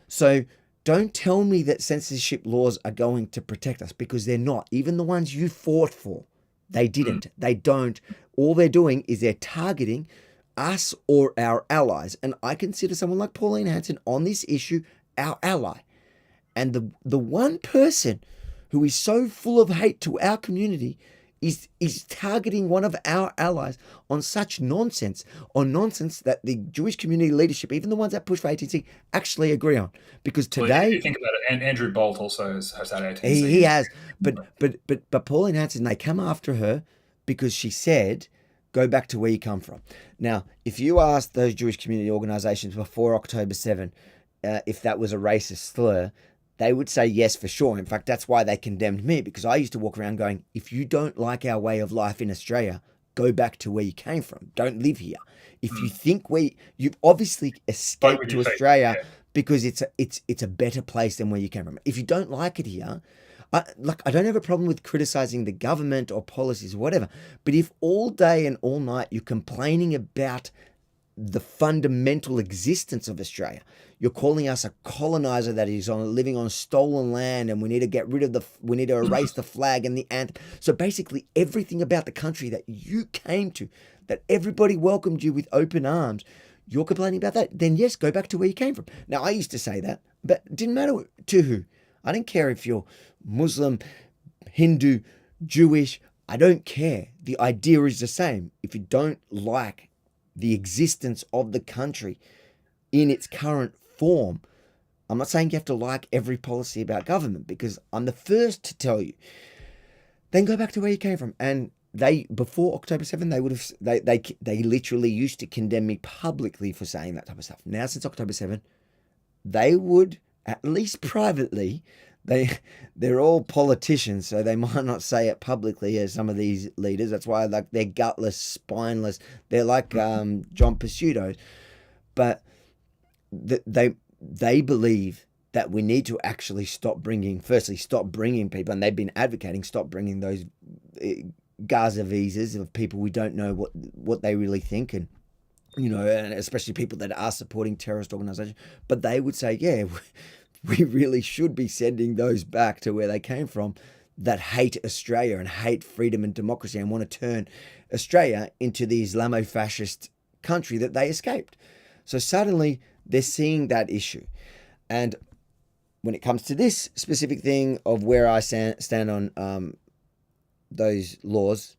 So don't tell me that censorship laws are going to protect us, because they're not. Even the ones you fought for, they didn't. They don't. All they're doing is they're targeting us or our allies. And I consider someone like Pauline Hanson on this issue our ally. And the one person who is so full of hate to our community is targeting one of our allies on such nonsense, that the Jewish community leadership, even the ones that push for 18C, actually agree on. Because today, well, if you think about it, and Andrew Bolt also has had 18C. He has, but Pauline Hanson, they come after her because she said, "Go back to where you come from." Now, if you ask those Jewish community organizations before October 7 if that was a racist slur, they would say yes, for sure. In fact, that's why they condemned me, because I used to walk around going, if you don't like our way of life in Australia, go back to where you came from. Don't live here. If you think you've obviously escaped to Australia because it's a better place than where you came from. If you don't like it here, I don't have a problem with criticizing the government or policies or whatever. But if all day and all night you're complaining about the fundamental existence of Australia, you're calling us a colonizer that is living on stolen land, and we need to get rid of we need to erase the flag and the anthem. So basically everything about the country that you came to, that everybody welcomed you with open arms, you're complaining about that, then yes, go back to where you came from. Now, I used to say that, but it didn't matter to who. I didn't care if you're Muslim, Hindu, Jewish. I don't care. The idea is the same. If you don't like the existence of the country in its current form, I'm not saying you have to like every policy about government, because I'm the first to tell you, then go back to where you came from. And they, before October 7, they would have, they literally used to condemn me publicly for saying that type of stuff. Now, since October 7, they would, at least privately, they're all politicians, so they might not say it publicly as some of these leaders. That's why they're gutless, spineless. They're like John Pizzuto. But they believe that we need to actually stop bringing people, and they've been advocating stop bringing those Gaza visas of people we don't know what they really think, and and especially people that are supporting terrorist organizations. But they would say, yeah, we really should be sending those back to where they came from, that hate Australia and hate freedom and democracy and want to turn Australia into the Islamo-fascist country that they escaped. So suddenly they're seeing that issue. And when it comes to this specific thing of where I stand on those laws,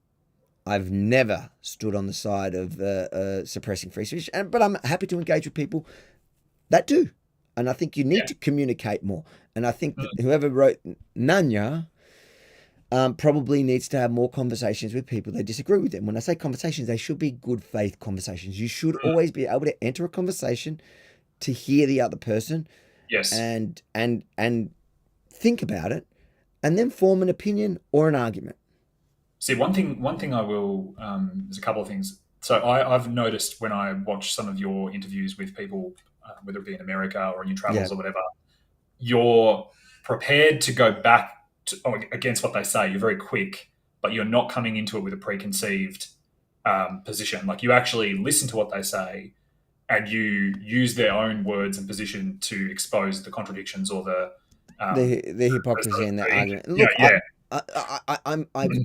I've never stood on the side of suppressing free speech, but I'm happy to engage with people that do. And I think you need to communicate more. And I think that whoever wrote Nanya, probably needs to have more conversations with people that disagree with them. When I say conversations, they should be good faith conversations. You should Mm, always be able to enter a conversation to hear the other person yes. and think about it, and then form an opinion or an argument. See, one thing I will, there's a couple of things. So I've noticed when I watch some of your interviews with people, whether it be in America or in your Yeah, travels or whatever, you're prepared to go back against what they say. You're very quick, but you're not coming into it with a preconceived position. Like you actually listen to what they say and you use their own words and position to expose the contradictions or the the sort hypocrisy of in that the, argument. yeah, Look, yeah.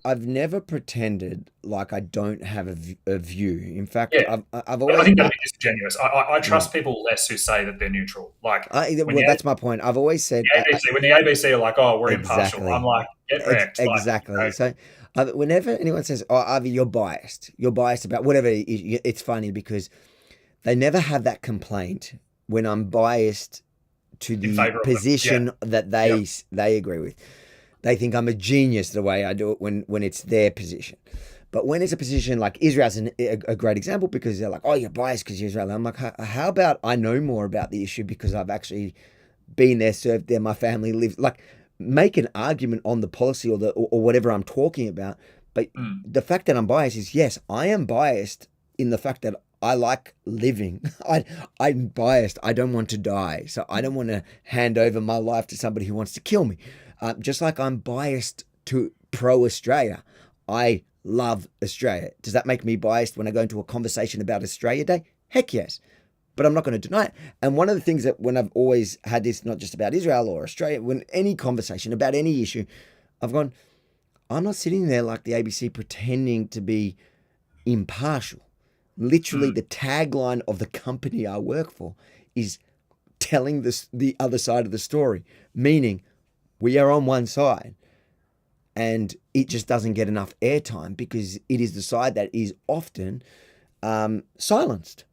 I've never pretended like I don't have a view. In fact, Yeah, I've I always think that'd be disingenuous. I yeah. trust people less who say that they're neutral. Like when Well, that's my point. I've always said the ABC are like, "Oh, we're impartial," I'm exactly. like, "Get wrecked!" Like, Exactly. So, whenever anyone says, "Oh, Avi, you're biased about whatever," it's funny because they never have that complaint when I'm biased to in the favor of them. Yeah, position that yeah, they agree with. They think I'm a genius the way I do it when it's their position. But when it's a position like Israel's a great example because they're like, "Oh, you're biased because you're Israel." I'm like, how about I know more about the issue because I've actually been there, served there, my family lives. Like, make an argument on the policy or whatever I'm talking about. But mm, the fact that I'm biased is yes, I am biased in the fact that I like living. I'm biased. I don't want to die, so I don't want to hand over my life to somebody who wants to kill me. Just like I'm biased to pro Australia, I love Australia. Does that make me biased when I go into a conversation about Australia Day? Heck yes, but I'm not going to deny it. And one of the things that when I've always had this, not just about Israel or Australia, when any conversation about any issue, I've gone, I'm not sitting there like the ABC pretending to be impartial. Literally, mm, the tagline of the company I work for is telling the other side of the story, meaning we are on one side and it just doesn't get enough airtime because it is the side that is often silenced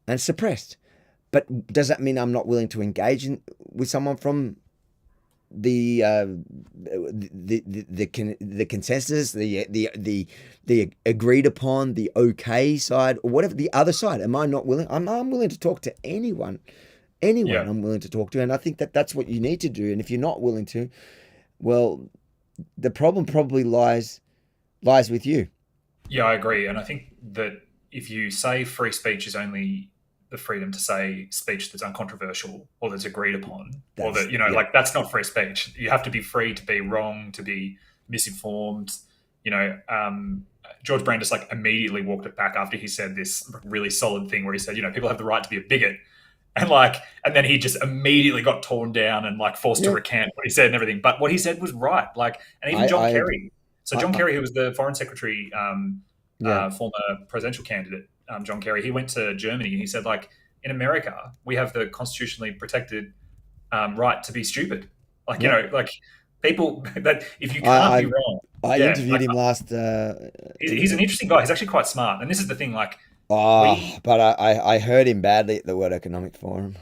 and suppressed. But does that mean I'm not willing to engage with someone from the the consensus, the agreed upon, the okay side, or whatever the other side? Am I not willing? I'm willing to talk to anyone. yeah, Anyone I'm willing to talk to, and I think that that's what you need to do. And if you're not willing to, well, the problem probably lies with you. yeah. I agree, and I think that if you say free speech is only the freedom to say speech that's uncontroversial or that's agreed upon, or That's that yeah. like that's not free speech. You have to be free to be wrong, to be misinformed. You know, George Brandis like immediately walked it back after he said this really solid thing where he said, people have the right to be a bigot. And then he just immediately got torn down and like forced to Yeah, recant what he said and everything. But what he said was right. Like, and even I John I agree. Kerry. So John I Kerry, who was the foreign secretary, yeah. former presidential candidate, John Kerry, he went to Germany and he said, like, in America, we have the constitutionally protected right to be stupid. Like, Yeah. like people that if you can't I be wrong, I yeah, interviewed like him last. he's an interesting guy. He's actually quite smart. And this is the thing, like we But I heard him badly at the World Economic Forum.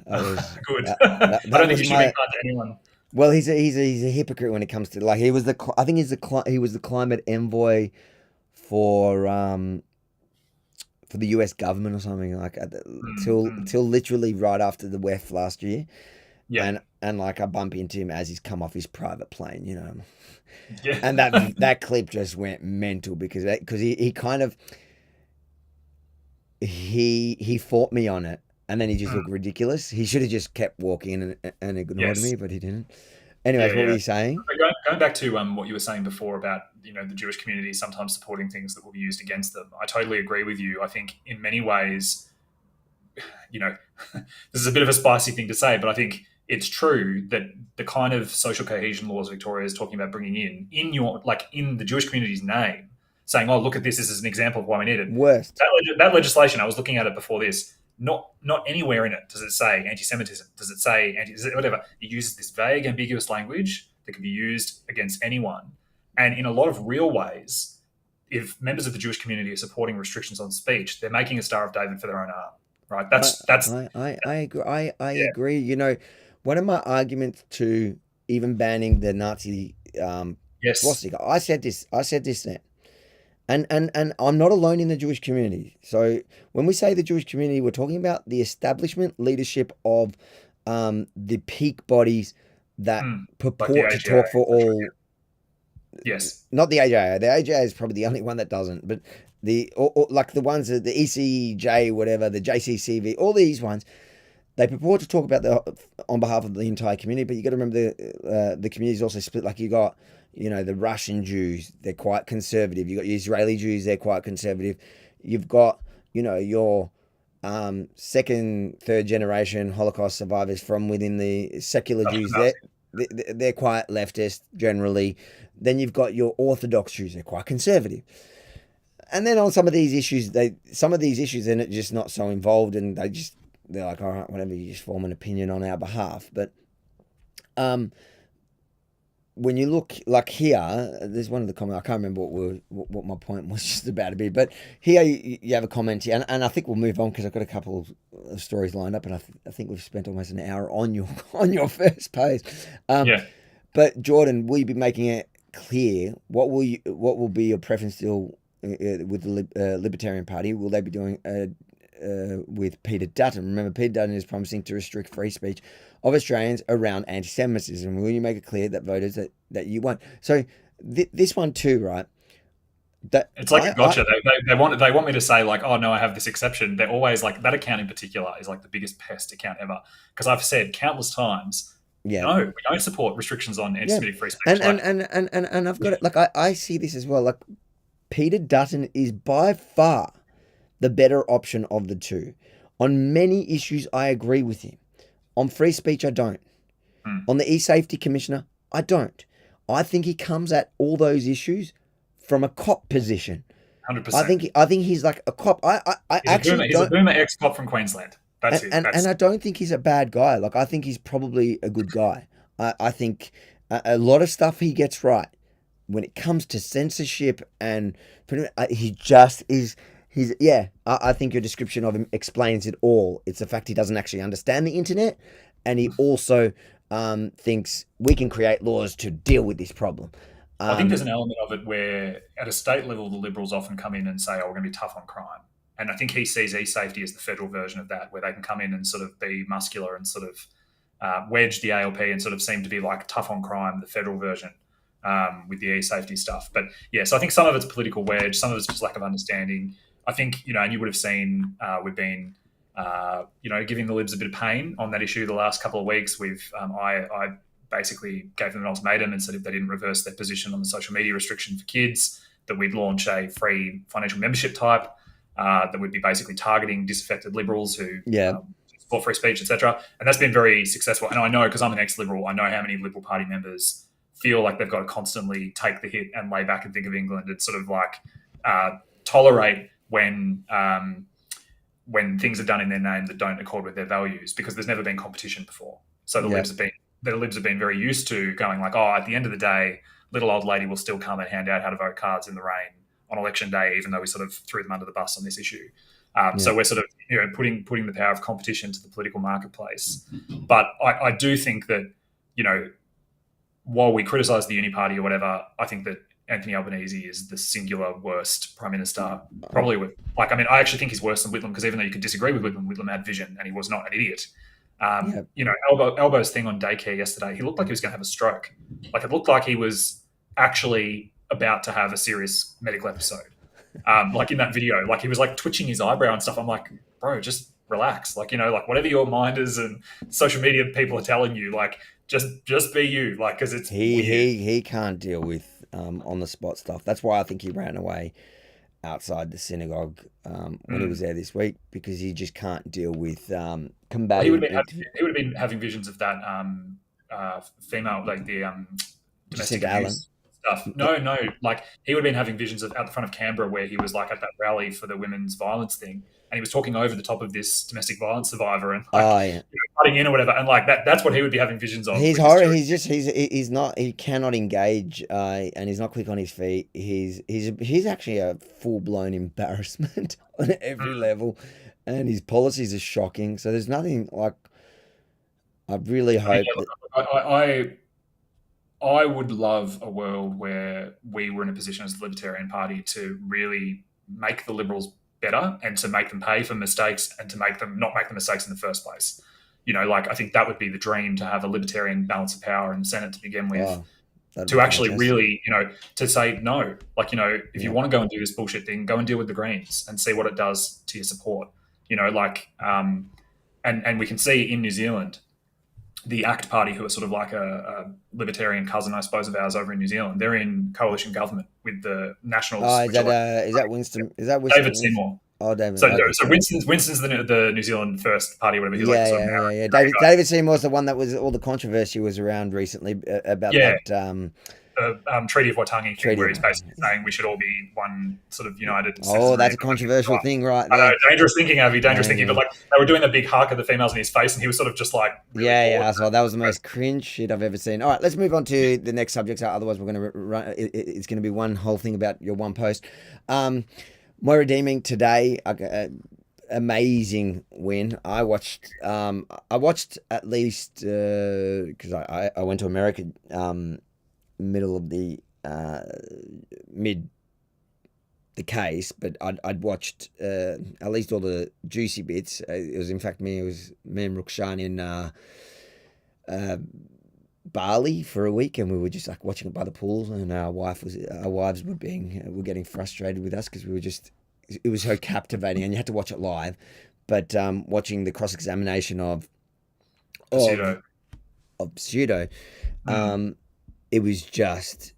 That was good. I that don't think was you should be my kind to anyone. well. He's a hypocrite when it comes to like he was I think he was the climate envoy for for the U.S. government or something like Mm, mm. till literally right after the WEF last year, Yeah. and like I bump into him as he's come off his private plane, Yeah. and that clip just went mental because he kind of he fought me on it, and then he just Mm, looked ridiculous. He should have just kept walking and ignored yes. me, but he didn't. Yeah, Anyways, what were yeah. you saying? So going back to what you were saying before about the Jewish community sometimes supporting things that will be used against them, I totally agree with you. I think in many ways, you know, this is a bit of a spicy thing to say, but I think it's true that the kind of social cohesion laws Victoria is talking about bringing in your like in the Jewish community's name, saying, "Oh, look at this. This is an example of why we need it." Worst. That legislation, I was looking at it before this. Not anywhere in it does it say anti-Semitism. Does it say whatever? It uses this vague, ambiguous language that can be used against anyone, and in a lot of real ways, if members of the Jewish community are supporting restrictions on speech, they're making a Star of David for their own arm, right? I That's I agree. I yeah. agree. One of my arguments to even banning the Nazi Yes. swastika. I said this. I said this then. And I'm not alone in the Jewish community. So when we say the Jewish community, we're talking about the establishment leadership of the peak bodies that Mm. Like the purport to AGA. talk for all. Yes. Not the AJA. The AJA is probably the only one that doesn't. But or like the ones that the ECJ, whatever, the JCCV, all these ones, they purport to talk about on behalf of the entire community. But you got to remember the community is also split. Like you got, the Russian Jews, they're quite conservative. You got your Israeli Jews, they're quite conservative. You've got, your second, third generation Holocaust survivors from within the secular Jews. They're quite leftist generally. Then you've got your Orthodox Jews, they're quite conservative. And then on some of these issues, they're just not so involved, and they're like, all right, whatever, you just form an opinion on our behalf. But when you look like here, there's one of the comments. I can't remember what my point was just about to be, but here you have a comment here, and I think we'll move on because I've got a couple of stories lined up, and I think we've spent almost an hour on your first post. Yeah. But Jordan, will you be making it clear what will be your preference still with the Libertarian Party? Will they be doing with Peter Dutton? Remember, Peter Dutton is promising to restrict free speech of Australians around anti-Semitism. Will you make it clear that voters that you won't? So this one too, right? That It's like a gotcha. They want me to say like, oh no, I have this exception. They're always like that account in particular is like the biggest pest account ever because I've said countless times, yeah, no, we don't support restrictions on anti-Semitic free speech. And I've got it. Like I see this as well. Like Peter Dutton is by far the better option of the two. On many issues, I agree with him. On free speech, I don't. On the e-safety commissioner, I don't. I think he comes at all those issues from a cop position. 100%. I think he's like a cop. He's a boomer ex-cop from Queensland. That's it. And I don't think he's a bad guy. Like I think he's probably a good guy. I think a lot of stuff he gets right. When it comes to censorship and he just is. I think your description of him explains it all. It's the fact he doesn't actually understand the internet, and he also thinks we can create laws to deal with this problem. I think there's an element of it where at a state level, the Liberals often come in and say, oh, we're going to be tough on crime. And I think he sees e-safety as the federal version of that, where they can come in and sort of be muscular and sort of wedge the ALP and sort of seem to be like tough on crime, the federal version with the e-safety stuff. But yeah, so I think some of it's political wedge, some of it's just lack of understanding. I think, and you would have seen we've been, giving the Libs a bit of pain on that issue the last couple of weeks. I basically gave them an ultimatum and said if they didn't reverse their position on the social media restriction for kids, that we'd launch a free financial membership type that would be basically targeting disaffected Liberals who support free speech, etc. And that's been very successful. And I know, because I'm an ex-Liberal, I know how many Liberal Party members feel like they've got to constantly take the hit and lay back and think of England and sort of like tolerate when things are done in their name that don't accord with their values, because there's never been competition before. So the Libs have been very used to going like, oh, at the end of the day, little old lady will still come and hand out how to vote cards in the rain on election day, even though we sort of threw them under the bus on this issue. So we're sort of putting the power of competition to the political marketplace. But I do think that, while we criticise the uni party or whatever, I think that Anthony Albanese is the singular worst prime minister, probably I actually think he's worse than Whitlam, because even though you could disagree with Whitlam, Whitlam had vision and he was not an idiot. Elbo's thing on daycare yesterday, he looked like he was going to have a stroke. Like it looked like he was actually about to have a serious medical episode. Like in that video, like he was like twitching his eyebrow and stuff. I'm like, bro, just relax. Like, like whatever your minders and social media people are telling you, like just be you. Like, because it's he can't deal with on the spot stuff. That's why I think he ran away outside the synagogue when he was there this week, because he just can't deal with combating. He would have been having visions of that female, like the domestic abuse stuff. No, like he would have been having visions of out the front of Canberra, where he was like at that rally for the women's violence thing, and he was talking over the top of this domestic violence survivor and cutting in or whatever, and like that's what he would be having visions of. He's horrible. He's not. He cannot engage, and he's not quick on his feet. He's actually a full blown embarrassment on every level, and his policies are shocking. So there's nothing like. I really hope. I would love a world where we were in a position as the Libertarian Party to really make the Liberals better and to make them pay for mistakes and to make them not make the mistakes in the first place. Like I think that would be the dream, to have a libertarian balance of power in the Senate to begin with, Oh, that'd be to actually fantastic. really, to say no. Like, if you Yeah. want to go and do this bullshit thing, go and deal with the Greens and see what it does to your support. And we can see in New Zealand, the ACT Party, who are sort of like a libertarian cousin, I suppose, of ours over in New Zealand, they're in coalition government with the Oh, Nationals, which are like is that Winston? Is that David Winston? Seymour. Oh, David. So, Okay, so cool. Winston's the New Zealand First Party, whatever. He's like the Yeah, sort of yeah, yeah, yeah. Maori guy. David Seymour's the one that was all the controversy was around recently about Yeah, that the Treaty of Waitangi thing, treaty. where he's basically saying we should all be one sort of united Oh, citizenry. that's a controversial thing right I know, there. dangerous thinking, Avi, dangerous Yeah, thinking. yeah. But like they were doing the big hug of the females in his face, and he was sort of just like really Yeah, bored. yeah. So that was the most cringe shit I've ever seen. All right, let's move on to the next subject. Otherwise, we're going to run. It's going to be one whole thing about your one post. My redeeming today. Amazing win. I watched. I watched at least because I went to America. Middle of the mid the case, but I'd watched at least all the juicy bits. It was in fact me. It was me and Rukshan in uh, Bali for a week, and we were just like watching it by the pool. And our wives were getting frustrated with us because we were just. It was so captivating, and you had to watch it live. But watching the cross examination of Pseudo. pseudo, Mm. it was just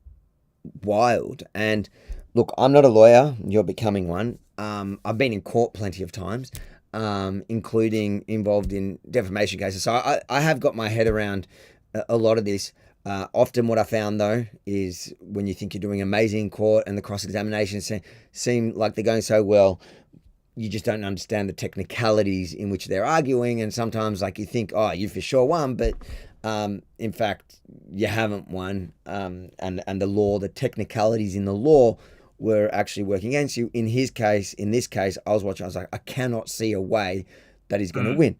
wild. And look, I'm not a lawyer. You're becoming one. I've been in court plenty of times, including involved in defamation cases. So I have got my head around a lot of this. Often, what I found though is when you think you're doing amazing in court and the cross examinations seem like they're going so well, you just don't understand the technicalities in which they're arguing. And sometimes, like you think, oh, you for sure won, but in fact, you haven't won. And the technicalities in the law were actually working against you. In this case, I was watching. I was like, I cannot see a way that he's going to Mm. win.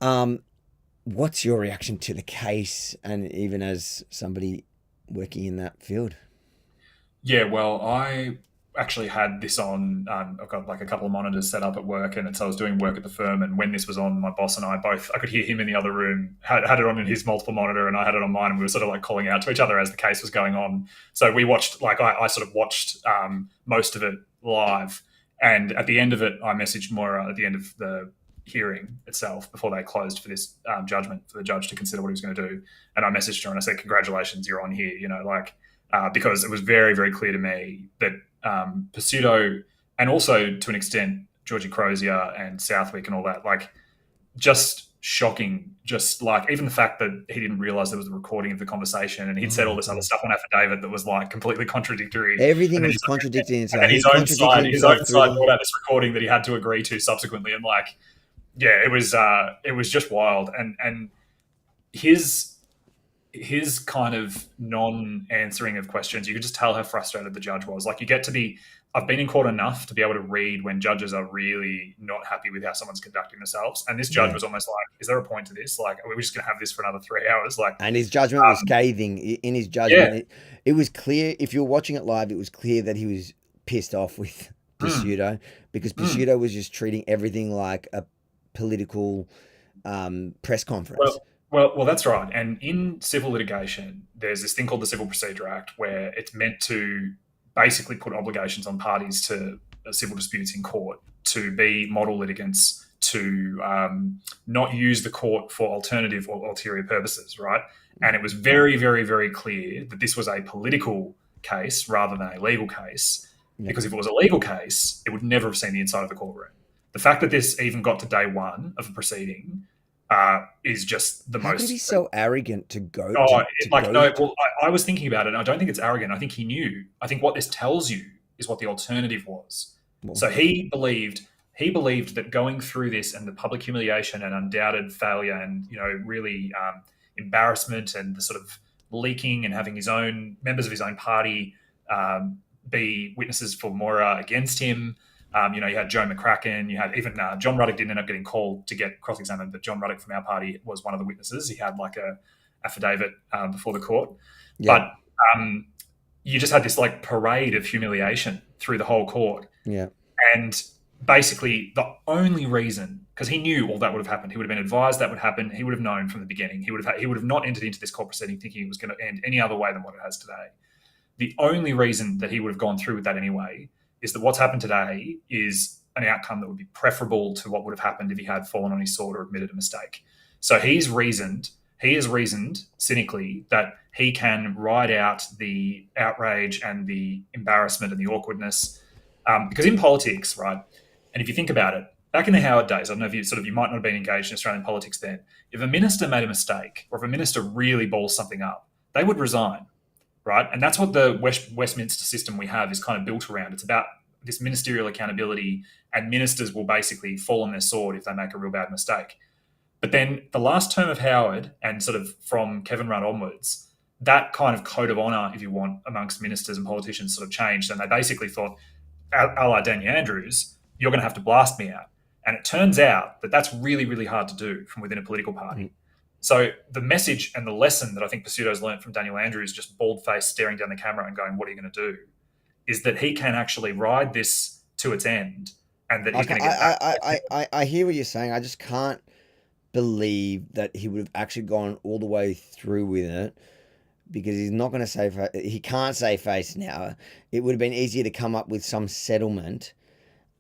Mm. What's your reaction to the case, and even as somebody working in that field? Yeah, well, I actually had this on. I've got like a couple of monitors set up at work, and so I was doing work at the firm. And when this was on, my boss and I both, I could hear him in the other room, had it on in his multiple monitor, and I had it on mine, and we were sort of like calling out to each other as the case was going on. So we watched, like, I sort of watched most of it live. And at the end of it, I messaged Moira at the end of the hearing itself before they closed for this judgment for the judge to consider what he was going to do. And I messaged her and I said, "Congratulations, you're on here." Because it was very, very clear to me that Pseudo, and also to an extent Georgie Crozier and Southwick and all that, like, just shocking. Just like even the fact that he didn't realize there was a recording of the conversation, and he'd Oh said all my this other god! stuff on affidavit that was like completely contradictory. Everything And then was contradicting and itself. then He contradicted his himself own through side the. brought out this recording that he had to agree to subsequently, and like, yeah, it was just wild. And his his kind of non-answering of questions, you could just tell how frustrated the judge was. Like, you get to be, I've been in court enough to be able to read when judges are really not happy with how someone's conducting themselves. And this judge Yeah. was almost like, is there a point to this? Like, are we just going to have this for another 3 hours? Like, And his judgment was scathing. In his yeah. judgment, it was clear. If you're watching it live, it was clear that he was pissed off with Mm, Pseudo because mm. Pseudo was just treating everything like a political press conference. Well, that's right. And in civil litigation, there's this thing called the Civil Procedure Act, where it's meant to basically put obligations on parties to civil disputes in court to be model litigants, to not use the court for alternative or ulterior purposes, right? And it was very, very, very clear that this was a political case rather than a legal case, Yeah. because if it was a legal case, it would never have seen the inside of the courtroom. The fact that this even got to day one of a proceeding is just the How could he be most. so arrogant to go Oh, to like, go no. to? Well, I was thinking about it, and I don't think it's arrogant. I think he knew. I think what this tells you is what the alternative was. Well, So he believed that going through this and the public humiliation and undoubted failure and really embarrassment and the sort of leaking and having his own members of his own party be witnesses for Moira against him. You had Joe McCracken. You had even John Ruddock didn't end up getting called to get cross-examined, but John Ruddock from our party was one of the witnesses. He had like affidavit before the court. Yeah. But you just had this like parade of humiliation through the whole court. Yeah. And basically the only reason, because he knew all that would have happened, he would have been advised that would happen, he would have known from the beginning, he would have not entered into this court proceeding thinking it was going to end any other way than what it has today. The only reason that he would have gone through with that anyway is that what's happened today is an outcome that would be preferable to what would have happened if he had fallen on his sword or admitted a mistake. So he has reasoned cynically that he can ride out the outrage and the embarrassment and the awkwardness. Because in politics, right, and if you think about it, back in the Howard days, I don't know if you might not have been engaged in Australian politics then, if a minister made a mistake or if a minister really balls something up, they would resign, right? And that's what the Westminster system we have is kind of built around. It's about this ministerial accountability, and ministers will basically fall on their sword if they make a real bad mistake. But then the last term of Howard and sort of from Kevin Rudd onwards, that kind of code of honour, if you want, amongst ministers and politicians sort of changed. And they basically thought, a la Daniel Andrews, you're going to have to blast me out. And it turns out that that's really, really hard to do from within a political party. Mm. So the message and the lesson that I think Pseudo's learned from Daniel Andrews, just bald-faced staring down the camera and going, what are you going to do, is that he can actually ride this to its end and that he's going to get back. I hear what you're saying. I just can't believe that he would have actually gone all the way through with it, because he's not going to save. He can't save face now. It would have been easier to come up with some settlement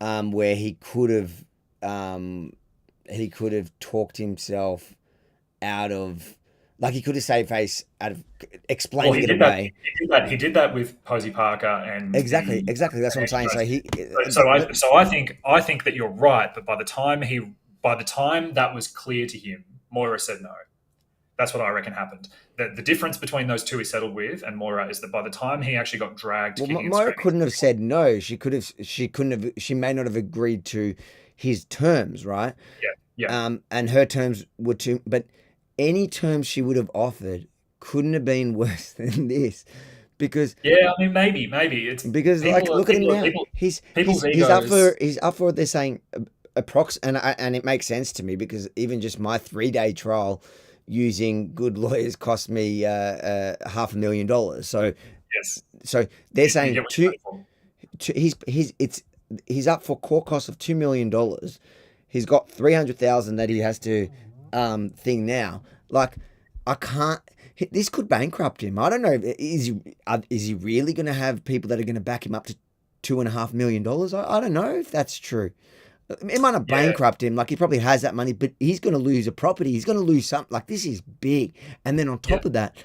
where he could have talked himself out of, like he could have saved face out of explaining it away. He did that with Posey Parker and exactly. That's what I'm saying. So I think that you're right. But by the time that was clear to him, Moira said no. That's what I reckon happened. The difference between those two he settled with and Moira is that by the time he actually got dragged, Moira couldn't have said no. She may not have agreed to his terms, right? Yeah. And her terms were too, but any terms she would have offered couldn't have been worse than this, because I mean maybe it's because look at him now. He's up for they're saying and it makes sense to me, because even just my 3-day trial using good lawyers cost me $500,000. So yes. So they're saying he's up for court costs of $2 million. He's got $300,000 that he has to thing now. Like, I can't. This could bankrupt him. I don't know. Is he really going to have people that are going to back him up to $2.5 million? I don't know if that's true. It might not bankrupt him. Like, he probably has that money, but he's going to lose a property. He's going to lose something. Like, this is big. And then on top of that,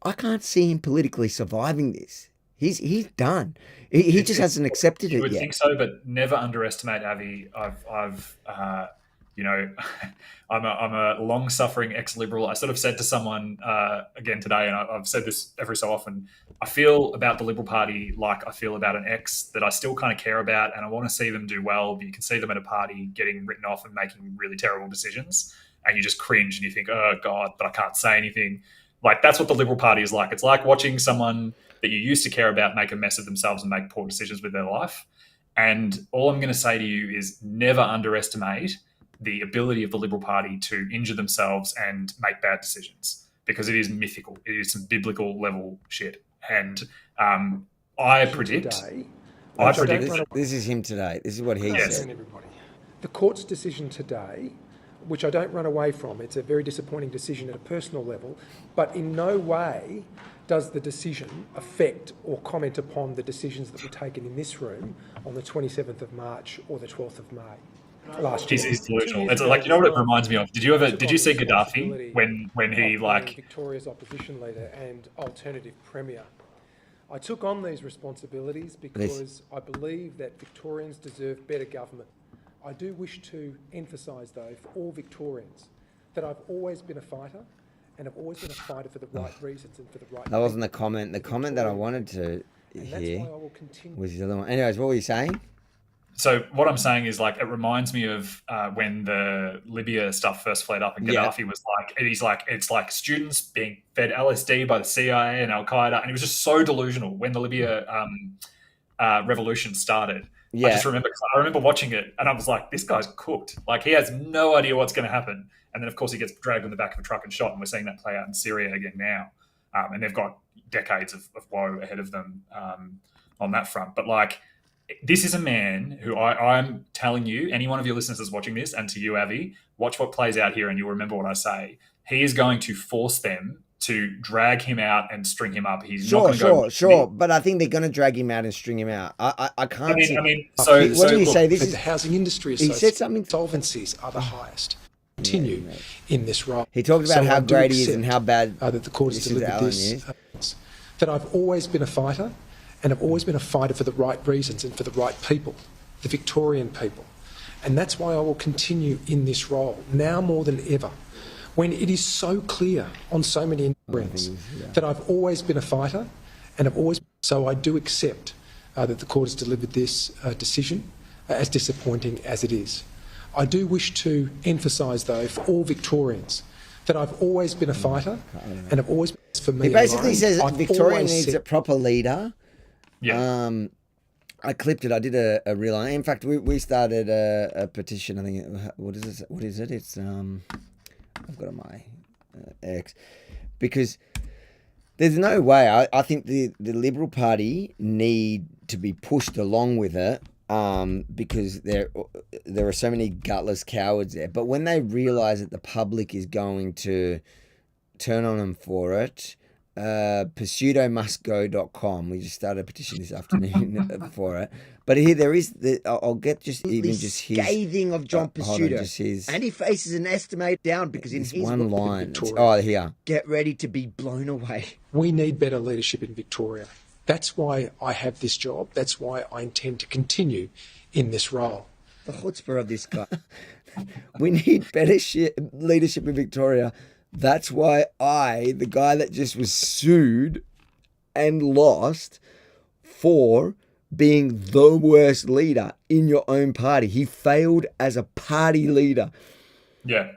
I can't see him politically surviving this. He's done. He just hasn't accepted it yet. You would think so, but never underestimate Avi. I've I'm a long-suffering ex-liberal. I sort of said to someone again today, and I've said this every so often, I feel about the Liberal Party like I feel about an ex that I still kind of care about, and I want to see them do well, but you can see them at a party getting written off and making really terrible decisions, and you just cringe and you think, oh God, but I can't say anything. Like, that's what the Liberal Party is like. It's like watching someone that you used to care about make a mess of themselves and make poor decisions with their life. And all I'm going to say to you is never underestimate the ability of the Liberal Party to injure themselves and make bad decisions, because it is mythical. It is some biblical level shit. And I predict... This is him today. This is what he said. Everybody. The court's decision today, which I don't run away from, it's a very disappointing decision at a personal level, but in no way does the decision affect or comment upon the decisions that were taken in this room on the 27th of March or the 12th of May last year. He's delusional. It's like, you know what it reminds me of? Did you see Gaddafi when he like... Victoria's opposition leader and alternative premier. I took on these responsibilities because I believe that Victorians deserve better government. I do wish to emphasise, though, for all Victorians, that I've always been a fighter, and I've always been a fighter for the right reasons and for the right... That wasn't the comment. The comment that I wanted to hear was the other one. Anyways, what were you saying? So what I'm saying is, like, it reminds me of when the Libya stuff first flared up, and Gaddafi was like, it's like students being fed LSD by the CIA and Al Qaeda, and it was just so delusional when the Libya revolution started. Yeah. I remember watching it and I was like, this guy's cooked. Like, he has no idea what's going to happen. And then, of course, he gets dragged on the back of a truck and shot. And we're seeing that play out in Syria again now. And they've got decades of woe ahead of them on that front. But like, this is a man who I'm telling you, any one of your listeners that's watching this, and to you, Avi, watch what plays out here and you'll remember what I say. He is going to force them to drag him out and string him up. He's not going to go. Sure. But I think they're going to drag him out and string him out. I can't. What do you say? The housing industry he said something. Insolvencies are the highest. Continue in this role. He talked about how great he is and how bad that the court has delivered this. That I've always been a fighter, and I've always been a fighter for the right reasons and for the right people, the Victorian people. And that's why I will continue in this role, now more than ever, when it is so clear on so many fronts that I've always been a fighter, and I've always... So I do accept that the court has delivered this decision, as disappointing as it is. I do wish to emphasise, though, for all Victorians, that I've always been a fighter, and I've always... For me, he basically says I've Victoria needs a proper leader. Yeah. I clipped it. I did a reel. In fact, we started a petition. I think what is it? It's I've got it on my X, because there's no way. I think the Liberal Party need to be pushed along with it, because there are so many gutless cowards there. But when they realise that the public is going to turn on them for it, pseudomustgo.com. We just started a petition this afternoon for it. But here there is I'll get just his scathing of John Pseudo, and he faces an estimate down because in his one line. Here. Get ready to be blown away. We need better leadership in Victoria. That's why I have this job. That's why I intend to continue in this role. The chutzpah of this guy. We need better leadership in Victoria. That's why the guy that just was sued and lost for being the worst leader in your own party. He failed as a party leader. Yeah.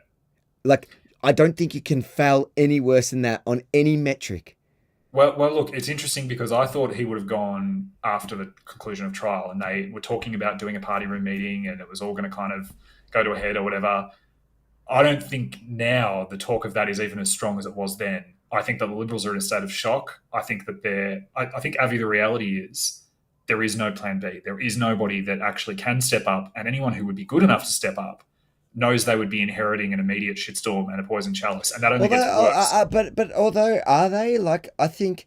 Like, I don't think you can fail any worse than that on any metric. Well, look, it's interesting because I thought he would have gone after the conclusion of trial, and they were talking about doing a party room meeting and it was all going to kind of go to a head or whatever. I don't think now the talk of that is even as strong as it was then. I think that the Liberals are in a state of shock. I think that I think, Avi, the reality is there is no plan B. There is nobody that actually can step up, and anyone who would be good enough to step up knows they would be inheriting an immediate shitstorm and a poison chalice, and that only gets worse. But although, are they? Like, I think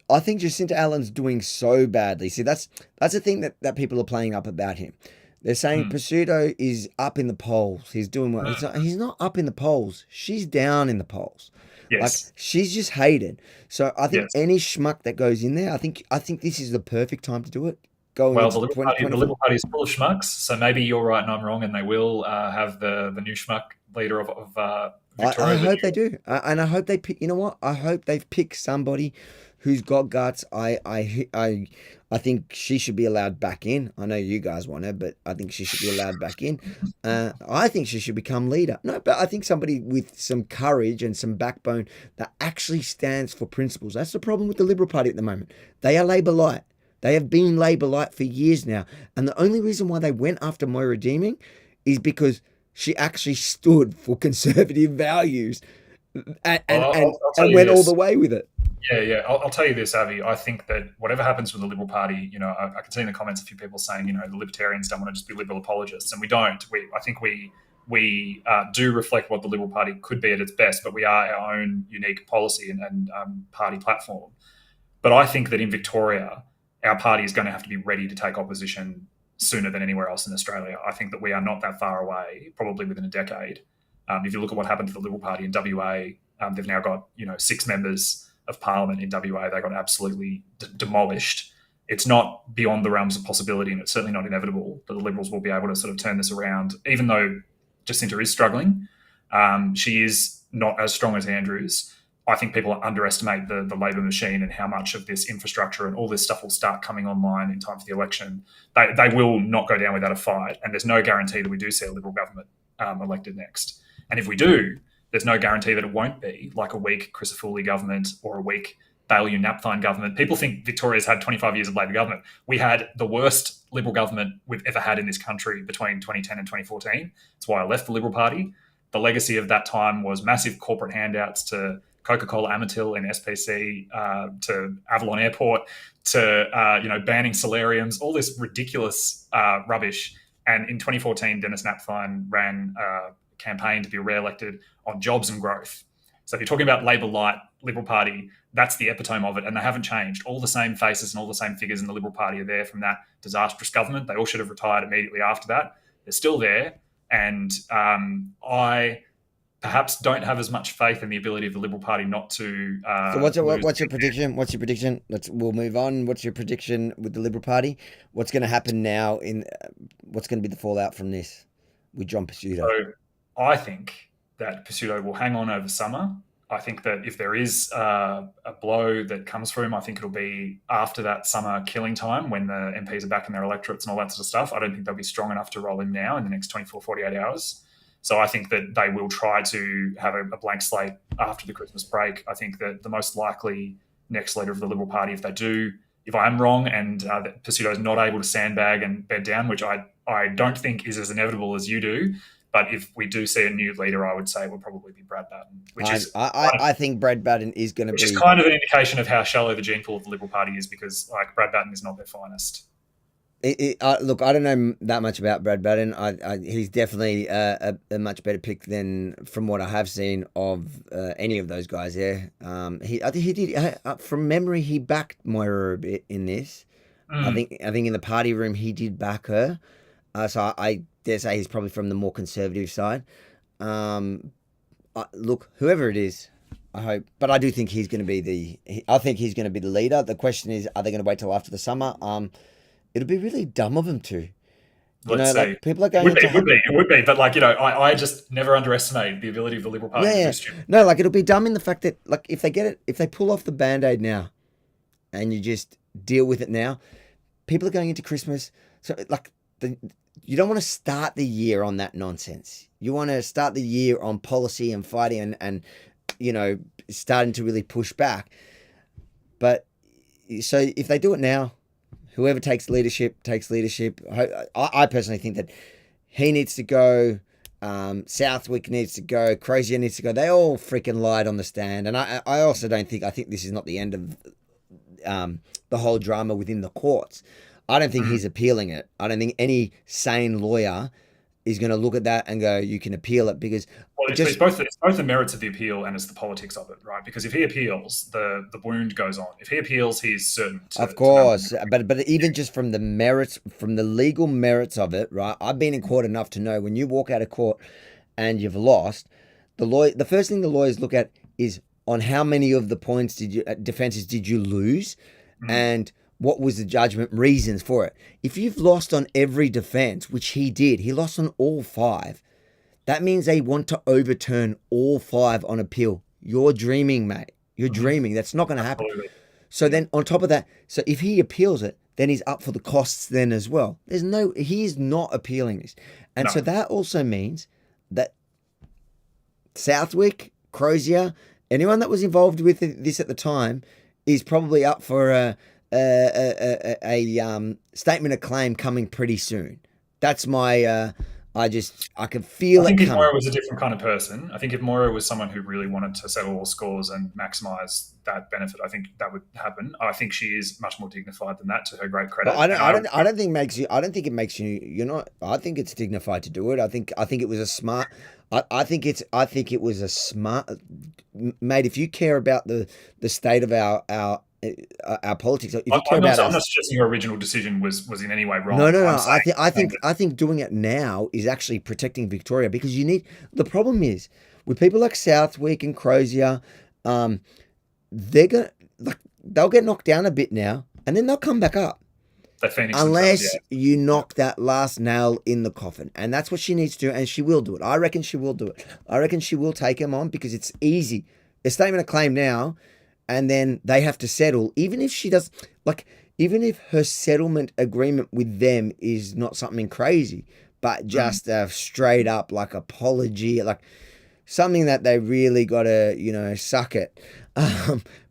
Jacinta Allen's doing so badly. See, that's the thing that people are playing up about him. They're saying Pseudo is up in the polls. He's doing well. He's not up in the polls. She's down in the polls. Yes. Like, she's just hated. So I think any schmuck that goes in there, I think this is the perfect time to do it. The Liberal Party is full of schmucks, so maybe you're right and I'm wrong, and they will have the new schmuck leader of Victoria. I hope they do, and I hope they pick. You know what? I hope they've picked somebody who's got guts. I think she should be allowed back in. I know you guys want her, but I think she should be allowed back in. I think she should become leader. No, but I think somebody with some courage and some backbone that actually stands for principles. That's the problem with the Liberal Party at the moment. They are Labor light. They have been Labor light for years now. And the only reason why they went after Moira Deeming is because she actually stood for conservative values and went all the way with it. Yeah. I'll tell you this, Avi. I think that whatever happens with the Liberal Party, I can see in the comments a few people saying, the Libertarians don't want to just be Liberal apologists, and we don't. I think we do reflect what the Liberal Party could be at its best, but we are our own unique policy and party platform. But I think that in Victoria, our party is going to have to be ready to take opposition sooner than anywhere else in Australia. I think that we are not that far away, probably within a decade. If you look at what happened to the Liberal Party in WA, they've now got 6 members of Parliament in WA. They got absolutely demolished. It's not beyond the realms of possibility, and it's certainly not inevitable that the Liberals will be able to sort of turn this around, even though Jacinta is struggling. She is not as strong as Andrews. I think people underestimate the Labor machine and how much of this infrastructure and all this stuff will start coming online in time for the election. They will not go down without a fight, and there's no guarantee that we do see a Liberal government elected next. And if we do, there's no guarantee that it won't be like a weak Crisafulli government or a weak Baillieu-Napthine government. People think Victoria's had 25 years of Labor government. We had the worst Liberal government we've ever had in this country between 2010 and 2014. That's why I left the Liberal Party. The legacy of that time was massive corporate handouts to Coca-Cola Amatil and SPC, to Avalon Airport, to banning solariums, all this ridiculous rubbish. And in 2014, Dennis Napthine ran a campaign to be re-elected on jobs and growth. So if you're talking about Labor Light, Liberal Party, that's the epitome of it, and they haven't changed. All the same faces and all the same figures in the Liberal Party are there from that disastrous government. They all should have retired immediately after that. They're still there, and I perhaps don't have as much faith in the ability of the Liberal Party not to. So what's your prediction? What's your prediction? We'll move on. What's your prediction with the Liberal Party? What's going to happen now? What's going to be the fallout from this with John Pesutto? So I think that Pesutto will hang on over summer. I think that if there is a blow that comes for him, I think it'll be after that summer killing time when the MPs are back in their electorates and all that sort of stuff. I don't think they'll be strong enough to roll him now in the next 24, 48 hours. So I think that they will try to have a blank slate after the Christmas break. I think that the most likely next leader of the Liberal Party, if I am wrong and that Pesutto is not able to sandbag and bed down, which I don't think is as inevitable as you do, but if we do see a new leader, I would say it would probably be Brad Batten. I think Brad Batten is going to be... Which is kind of an indication of how shallow the gene pool of the Liberal Party is, because Brad Batten is not their finest. Look, I don't know that much about Brad Batten. He's definitely a much better pick than from what I have seen of any of those guys there. I think he did, from memory, he backed Moira a bit in this. I think in the party room he did back her. So I dare say he's probably from the more conservative side. Look, whoever it is, I hope, but I do think he's going to be the leader. The question is, are they going to wait till after the summer? It'll be really dumb of them to. Let's see. Like, people are going. It would be, but I just never underestimate the ability of the Liberal Party. Yeah. No, it'll be dumb in the fact that if they pull off the Band-Aid now, and you just deal with it now, people are going into Christmas. So you don't want to start the year on that nonsense. You want to start the year on policy and fighting and starting to really push back. But so if they do it now, whoever takes leadership takes leadership. I personally think that he needs to go. Southwick needs to go. Crozier needs to go. They all freaking lied on the stand. And I also don't think, I think this is not the end of the whole drama within the courts. I don't think he's appealing it. I don't think any sane lawyer is going to look at that and go, you can appeal it, because... Well, it's both the merits of the appeal and it's the politics of it, right? Because if he appeals, the wound goes on. If he appeals, he's certain to... Of course, but even just from the merits, from the legal merits of it, right? I've been in court enough to know when you walk out of court and you've lost, the first thing the lawyers look at is on how many of the points defenses did you lose, and what was the judgment reasons for it. If you've lost on every defense, which he did, he lost on all 5, that means they want to overturn all 5 on appeal. You're dreaming, mate. You're dreaming. That's not going to happen. Absolutely. So then on top of that, so if he appeals it, then he's up for the costs then as well. He's not appealing this. And so that also means that Southwick, Crozier, anyone that was involved with this at the time is probably up for a statement of claim coming pretty soon. That's my... I can feel it. I think if Moira was a different kind of person, I think if Moira was someone who really wanted to settle all scores and maximise that benefit, I think that would happen. I think she is much more dignified than that, to her great credit. I don't think it makes you. You're not. I think it's dignified to do it. I think it was a smart. I think it was a smart. Mate, if you care about the state of our politics. If you care about I'm not suggesting your original decision was in any way wrong. No. I think doing it now is actually protecting Victoria, because you need. The problem is with people like Southwick and Crozier, they'll get knocked down a bit now, and then they'll come back up. Unless you knock that last nail in the coffin. And that's what she needs to do, and she will do it. I reckon she will do it. I reckon she will take him on, because it's easy. A statement of claim now, and then they have to settle. Even if she does, even if her settlement agreement with them is not something crazy, but just a straight up apology, something that they really got to, suck it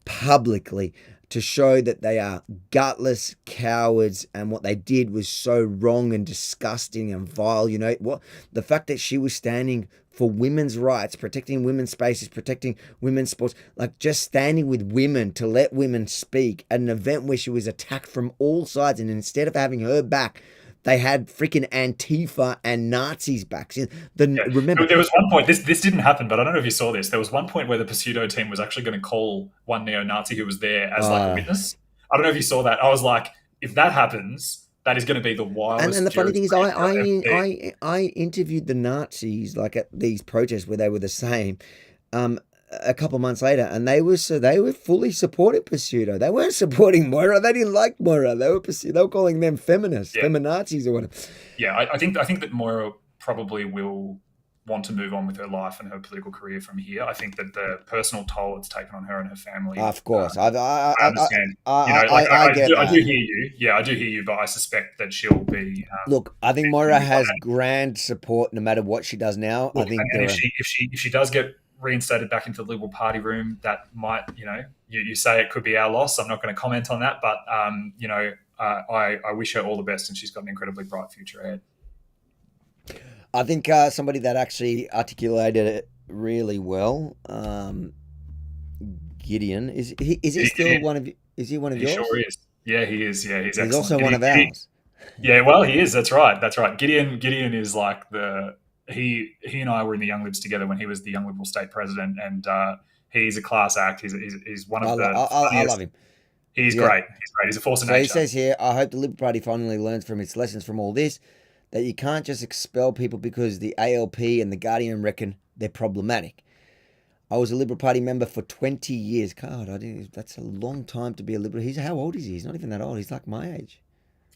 publicly to show that they are gutless cowards and what they did was so wrong and disgusting and vile. You know what? The fact that she was standing for women's rights, protecting women's spaces, protecting women's sports, like just standing with women to let women speak at an event where she was attacked from all sides, and instead of having her back, they had freaking Antifa and Nazis back. Remember, there was one point. This didn't happen, but I don't know if you saw this. There was one point where the pseudo team was actually going to call one neo-Nazi who was there as like a witness. I don't know if you saw that. I was like, if that happens, that is going to be the wildest. And the funny thing is, I interviewed the Nazis like at these protests where they were the same. A couple of months later, and they were fully supporting Pseudo. They weren't supporting Moira. They didn't like Moira. They were calling them feminists, feminazis or whatever. Yeah, I think that Moira probably will want to move on with her life and her political career from here. I think that the personal toll it's taken on her and her family. Of course, I understand. I do hear you. Yeah, I do hear you, but I suspect that she'll be. Look, I think Moira has grand support no matter what she does now. Look, I think if she does get reinstated back into the Liberal Party room, that might, you say it could be our loss. I'm not going to comment on that, but I wish her all the best, and she's got an incredibly bright future ahead. I think somebody that actually articulated it really well, Gideon, is he still one of? Is he one of yours? He sure is. Yeah, he is. Yeah, he's excellent. Also one of ours. Yeah, well, he is. That's right. Gideon is like he and I were in the Young Libs together when he was the Young Liberal state president, and he's a class act. He's one of I love him. He's great. He's great. He's a force of nature. He says here, I hope the Liberal Party finally learns from its lessons from all this, that you can't just expel people because the ALP and the Guardian reckon they're problematic. I was a Liberal Party member for 20 years. God, that's a long time to be a Liberal. How old is he? He's not even that old. He's like my age.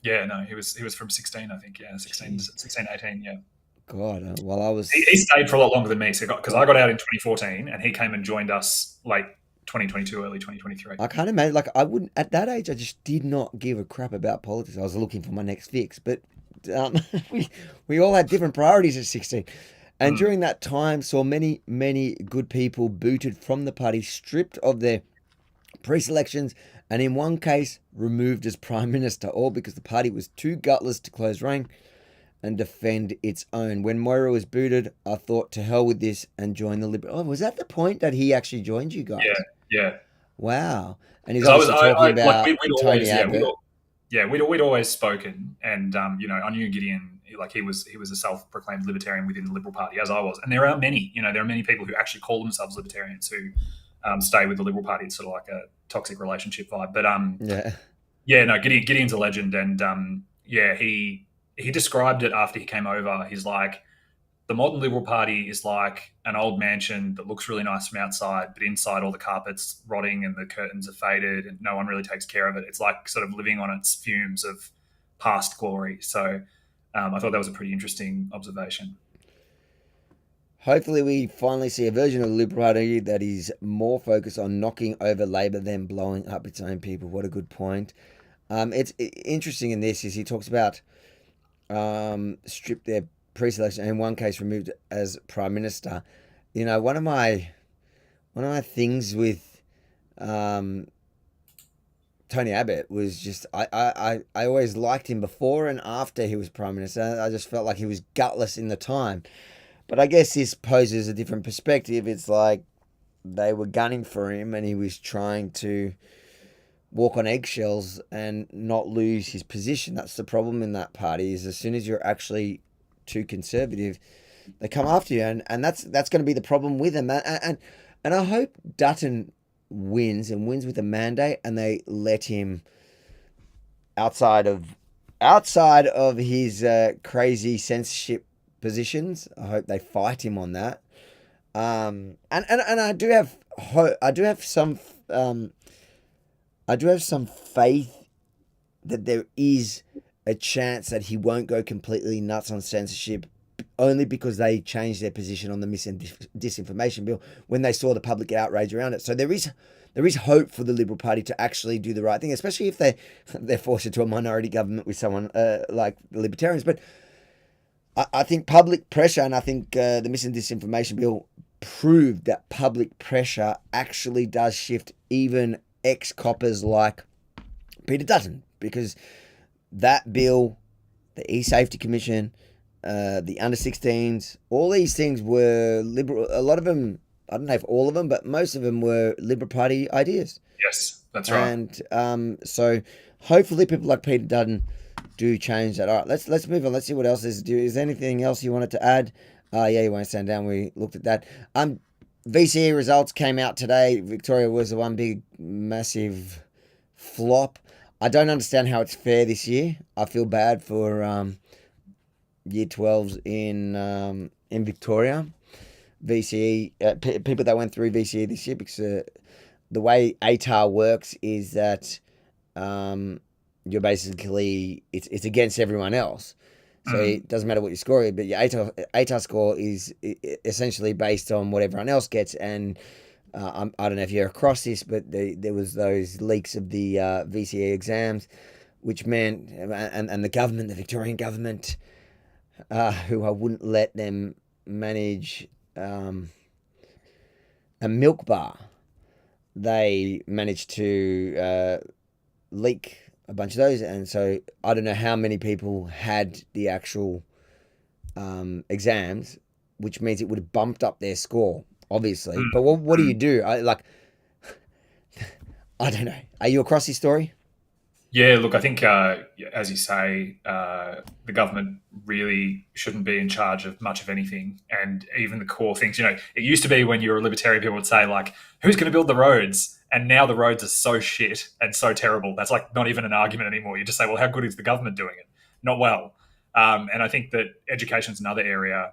Yeah, no, he was from 16, I think. Yeah, 16, 18, yeah. God, while I was... He stayed for a lot longer than me, because I got out in 2014 and he came and joined us late 2022, early 2023. I can't imagine, I wouldn't, at that age, I just did not give a crap about politics. I was looking for my next fix, but we all had different priorities at 16. And during that time, saw many, many good people booted from the party, stripped of their pre-selections, and in one case, removed as Prime Minister, all because the party was too gutless to close rank and defend its own. When Moira was booted, I thought, to hell with this, and joined the Liberal. Oh, was that the point that he actually joined you guys? Yeah. Wow. And he's also talking about Tony Abbott. We'd always spoken, and I knew Gideon. Like he was a self-proclaimed libertarian within the Liberal Party, as I was. And there are many, there are many people who actually call themselves libertarians who stay with the Liberal Party. It's sort of like a toxic relationship vibe. But Gideon's a legend, and he described it after he came over. He's like, the modern Liberal Party is like an old mansion that looks really nice from outside, but inside all the carpet's rotting and the curtains are faded and no one really takes care of it. It's like sort of living on its fumes of past glory. So I thought that was a pretty interesting observation. Hopefully we finally see a version of the Liberal Party that is more focused on knocking over Labor than blowing up its own people. What a good point. It's interesting in this is he talks about strip their pre-selection, and in one case removed as Prime Minister. One of my things with Tony Abbott was just I always liked him before and after he was Prime Minister. I just felt like he was gutless in the time. But I guess this poses a different perspective. It's like they were gunning for him and he was trying to walk on eggshells and not lose his position. That's the problem in that party, is as soon as you're actually too conservative, they come after you, and that's going to be the problem with him. And I hope Dutton wins with a mandate, and they let him outside of his crazy censorship positions. I hope they fight him on that. And I do have hope. I do have some faith that there is a chance that he won't go completely nuts on censorship, only because they changed their position on the mis and disinformation bill when they saw the public outrage around it. So there is hope for the Liberal Party to actually do the right thing, especially if they're forced into a minority government with someone like the Libertarians. But I think public pressure, and I think the mis and disinformation bill proved that public pressure actually does shift even ex-coppers like Peter Dutton, because that bill, the E-Safety Commission, the under-16s, all these things were liberal. A lot of them, I don't know if all of them, but most of them were Liberal Party ideas. Yes, that's right. And so hopefully people like Peter Dutton do change that. All right, let's move on. Let's see what else is. Is there anything else you wanted to add? Yeah, you won't stand down. We looked at that. VCE results came out today. Victoria was the one big, massive flop. I don't understand how it's fair this year. I feel bad for year 12s in Victoria. VCE people that went through VCE this year, because the way ATAR works is that you're basically it's against everyone else. So it doesn't matter what your score is, but your ATAR score is essentially based on what everyone else gets. And I don't know if you're across this, but there was those leaks of the VCE exams, which meant, and the government, the Victorian government, who I wouldn't let them manage a milk bar. They managed to leak a bunch of those, and so I don't know how many people had the actual exams, which means it would have bumped up their score, obviously. But what do you do? I don't know. Are you across this story? Yeah, look, I think, as you say, the government really shouldn't be in charge of much of anything. And even the core things, it used to be when you were a libertarian, people would say, like, who's going to build the roads? And now the roads are so shit and so terrible. That's like not even an argument anymore. You just say, well, how good is the government doing it? Not well. And I think that education is another area.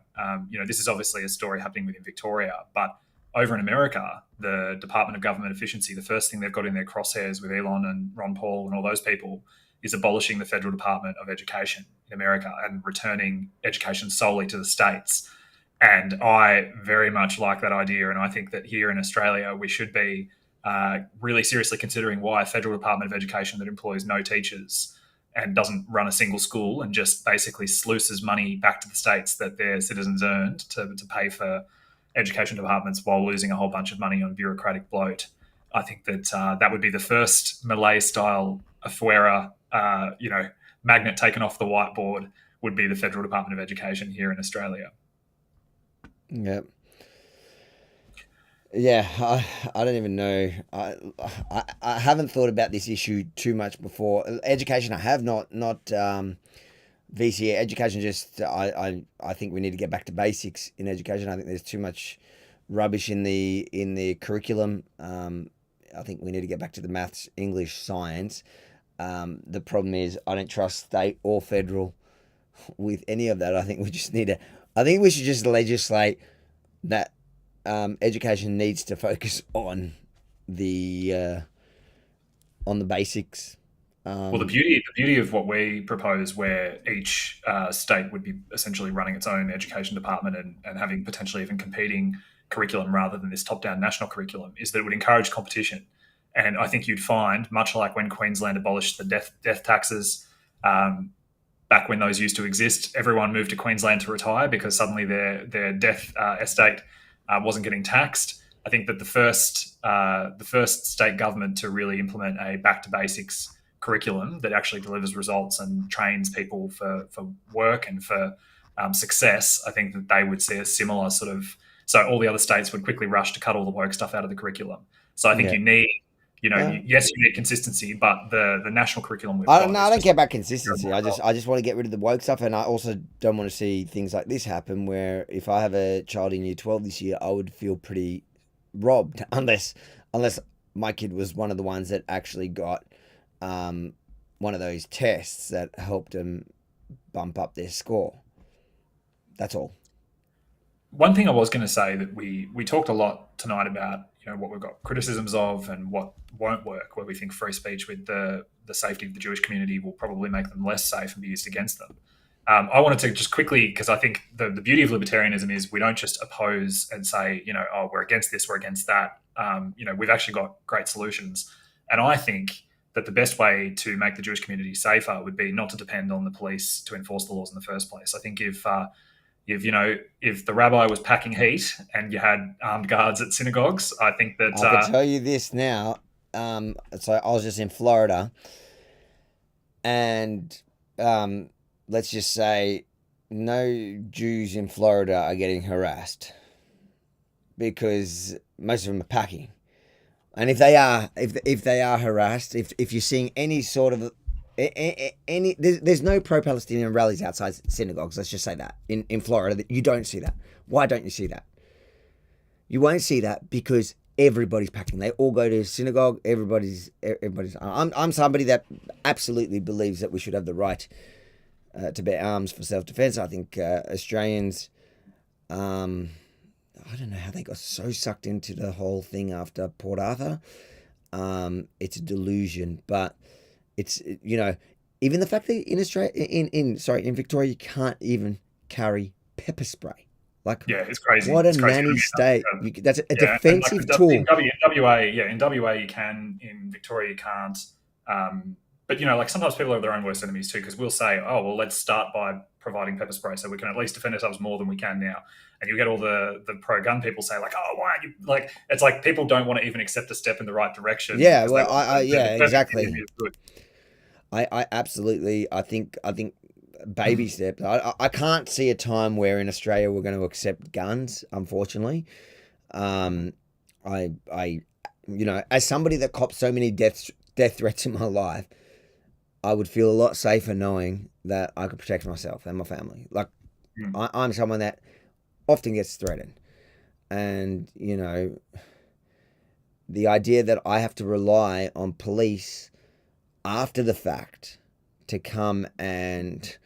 This is obviously a story happening within Victoria, but over in America, the Department of Government Efficiency, the first thing they've got in their crosshairs with Elon and Ron Paul and all those people is abolishing the Federal Department of Education in America and returning education solely to the states. And I very much like that idea. And I think that here in Australia, we should be really seriously considering why a Federal Department of Education that employs no teachers and doesn't run a single school and just basically sluices money back to the states that their citizens earned to pay for education departments while losing a whole bunch of money on bureaucratic bloat. I think that that would be the first Malay-style Afuera, magnet taken off the whiteboard would be the Federal Department of Education here in Australia. Yeah. Yeah, I don't even know. I haven't thought about this issue too much before. Education, I have not VCE education. Just I think we need to get back to basics in education. I think there's too much rubbish in the curriculum. I think we need to get back to the maths, English, science. The problem is I don't trust state or federal with any of that. I think we just need to. I think we should just legislate that education needs to focus on the basics. Well, the beauty of what we propose, where each state would be essentially running its own education department and having potentially even competing curriculum rather than this top-down national curriculum, is that it would encourage competition. And I think you'd find, much like when Queensland abolished the death taxes, back when those used to exist, everyone moved to Queensland to retire because suddenly their death estate wasn't getting taxed. I think that the first state government to really implement a back to basics curriculum that actually delivers results and trains people for work and for success, I think that they would see a similar sort of. So all the other states would quickly rush to cut all the woke stuff out of the curriculum. So I think you need, yes, you need consistency, but the national curriculum. I don't care about consistency. I just want to get rid of the woke stuff, and I also don't want to see things like this happen. Where if I have a child in year 12 this year, I would feel pretty robbed unless my kid was one of the ones that actually got one of those tests that helped them bump up their score. That's all. One thing I was going to say that we talked a lot tonight about, what we've got criticisms of and what won't work, where we think free speech with the safety of the Jewish community will probably make them less safe and be used against them. I wanted to just quickly, because I think the beauty of libertarianism is we don't just oppose and say, we're against this, we're against that. We've actually got great solutions. And I think that the best way to make the Jewish community safer would be not to depend on the police to enforce the laws in the first place. I think if the rabbi was packing heat and you had armed guards at synagogues, I think that I can tell you this now. So I was just in Florida, and let's just say no Jews in Florida are getting harassed because most of them are packing. And if they are harassed, if you're seeing any sort of there's no pro-Palestinian rallies outside synagogues. Let's just say that in Florida, you don't see that. Why don't you see that? You won't see that because everybody's packing. They all go to synagogue. Everybody's. I'm somebody that absolutely believes that we should have the right to bear arms for self-defense. I think Australians. I don't know how they got so sucked into the whole thing after Port Arthur. It's a delusion, but it's, even the fact that in Australia, in Victoria, you can't even carry pepper spray. Like, yeah, it's crazy. What it's a crazy. nanny state. That's a defensive tool. In WA, in WA you can. In Victoria you can't. But sometimes people are their own worst enemies too, because we'll say, oh well, let's start by providing pepper spray so we can at least defend ourselves more than we can now. And you get all the pro-gun people say like, oh, why aren't you like? It's like people don't want to even accept a step in the right direction. Yeah, well, exactly. I absolutely. I think baby steps. I can't see a time where in Australia we're going to accept guns. Unfortunately, as somebody that copped so many death threats in my life, I would feel a lot safer knowing that I could protect myself and my family. Like, I'm someone that often gets threatened. And, the idea that I have to rely on police after the fact to come and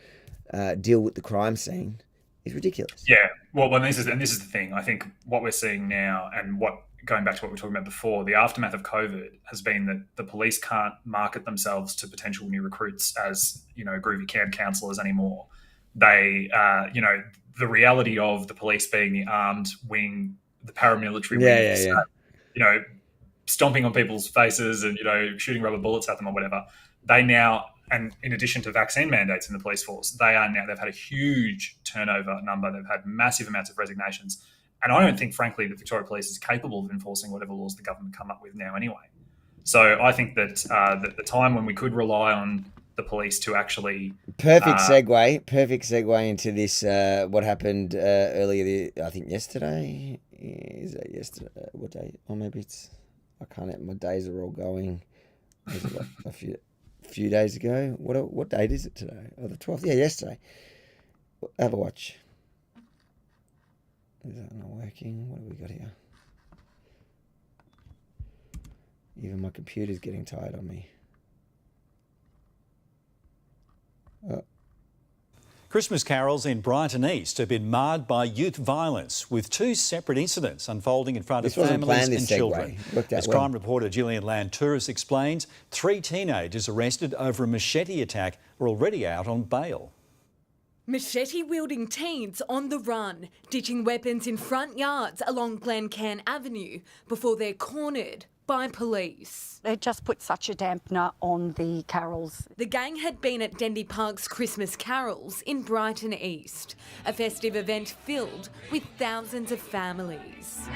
deal with the crime scene is ridiculous. Yeah. Well, this is the thing. I think what we're seeing now and going back to what we were talking about before, the aftermath of COVID has been that the police can't market themselves to potential new recruits as, groovy camp counselors anymore. They, the reality of the police being the armed wing, the paramilitary wing, stomping on people's faces and, shooting rubber bullets at them or whatever. They now, and in addition to vaccine mandates in the police force, they've had a huge turnover number. They've had massive amounts of resignations. And I don't think, frankly, that Victoria Police is capable of enforcing whatever laws the government come up with now anyway. So I think that the time when we could rely on the police to actually... Perfect segue into this, what happened earlier, I think yesterday. Is it yesterday? What day? Or maybe it's... I can't... My days are all going... Was it a few days ago? What date is it today? Oh, the 12th? Yeah, yesterday. Have a watch. Is that not working? What have we got here? Even my computer's getting tired on me. Oh. Christmas carols in Brighton East have been marred by youth violence, with two separate incidents unfolding in front of families and children. As crime reporter Gillian Lantouris explains, 3 teenagers arrested over a machete attack are already out on bail. Machete-wielding teens on the run, ditching weapons in front yards along Glencairn Avenue before they're cornered by police. They just put such a dampener on the carols. The gang had been at Dendy Park's Christmas carols in Brighton East, a festive event filled with thousands of families.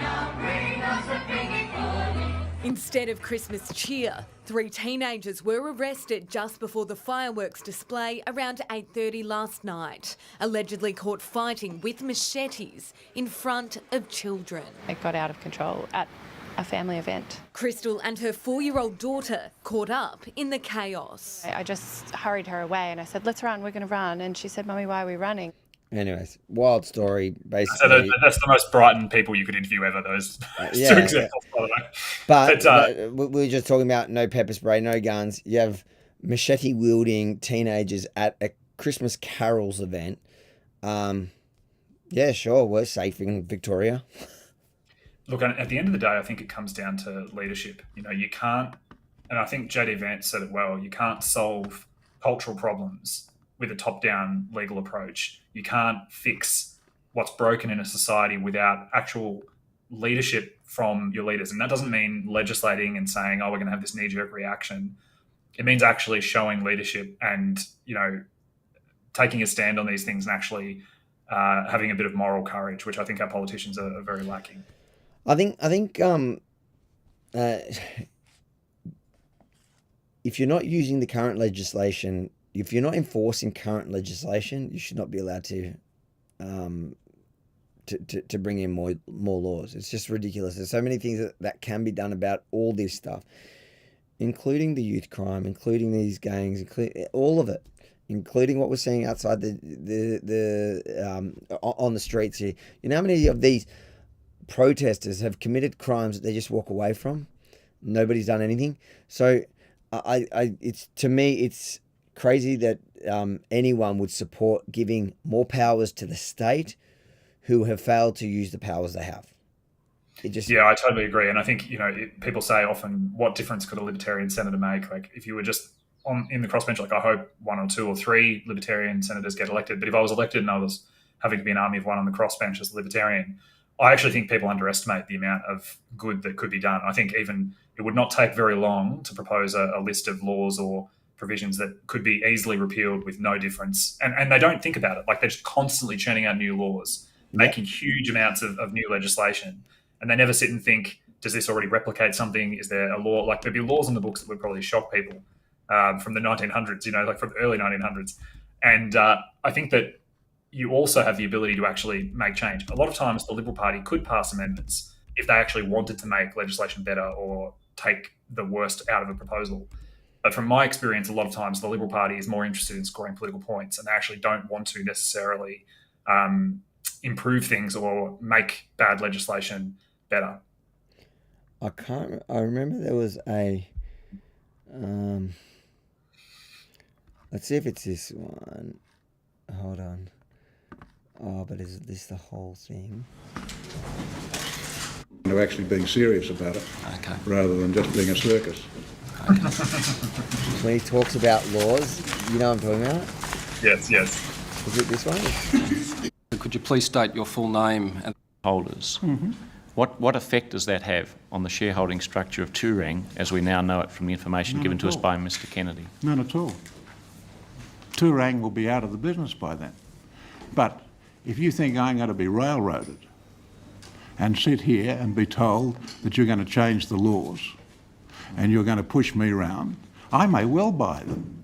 Instead of Christmas cheer, 3 teenagers were arrested just before the fireworks display around 8:30 last night, allegedly caught fighting with machetes in front of children. It got out of control at a family event. Crystal and her 4-year-old daughter caught up in the chaos. I just hurried her away and I said, let's run, we're going to run. And she said, Mummy, why are we running? Anyways, wild story, basically. So that's the most Brighton people you could interview ever, those 2 examples, by the way. But we were just talking about no pepper spray, no guns. You have machete-wielding teenagers at a Christmas carols event. Yeah, sure, we're safe in Victoria. Look, at the end of the day, I think it comes down to leadership. You can't, and I think JD Vance said it well, you can't solve cultural problems with a top-down legal approach. You can't fix what's broken in a society without actual leadership from your leaders. And that doesn't mean legislating and saying, oh, we're going to have this knee-jerk reaction. It means actually showing leadership and, taking a stand on these things and actually having a bit of moral courage, which I think our politicians are very lacking. I think if you're not using the current legislation, if you're not enforcing current legislation, you should not be allowed to bring in more laws. It's just ridiculous. There's so many things that can be done about all this stuff, including the youth crime, including these gangs, all of it, including what we're seeing outside on the streets here. You know how many of these protesters have committed crimes that they just walk away from? Nobody's done anything. So to me, it's crazy that anyone would support giving more powers to the state who have failed to use the powers they have. Yeah, I totally agree. And I think, people say often, what difference could a libertarian senator make? Like, if you were just in the crossbench, like, I hope 1 or 2 or 3 libertarian senators get elected. But if I was elected and I was having to be an army of one on the crossbench as a libertarian, I actually think people underestimate the amount of good that could be done. I think even it would not take very long to propose a list of laws or provisions that could be easily repealed with no difference. And they don't think about it. Like, they're just constantly churning out new laws, making huge amounts of new legislation. And they never sit and think, does this already replicate something? Is there a law? Like, there'd be laws in the books that would probably shock people from the 1900s, like from the early 1900s. And I think that you also have the ability to actually make change. A lot of times the Liberal Party could pass amendments if they actually wanted to make legislation better or take the worst out of a proposal. But from my experience, a lot of times the Liberal Party is more interested in scoring political points, and they actually don't want to necessarily improve things or make bad legislation better. I remember there was a let's see if it's this one. Hold on. Oh, but is this the whole thing? They're actually being serious about it, okay, rather than just being a circus. Okay. When he talks about laws, you know what I'm talking about? Yes. Is it this one? Could you please state your full name and holders? Mm-hmm. What effect does that have on the shareholding structure of Turang as we now know it from the information given to us by Mr. Kennedy? None at all. Turang will be out of the business by then. But if you think I'm going to be railroaded and sit here and be told that you're going to change the laws and you're going to push me around, I may well buy them.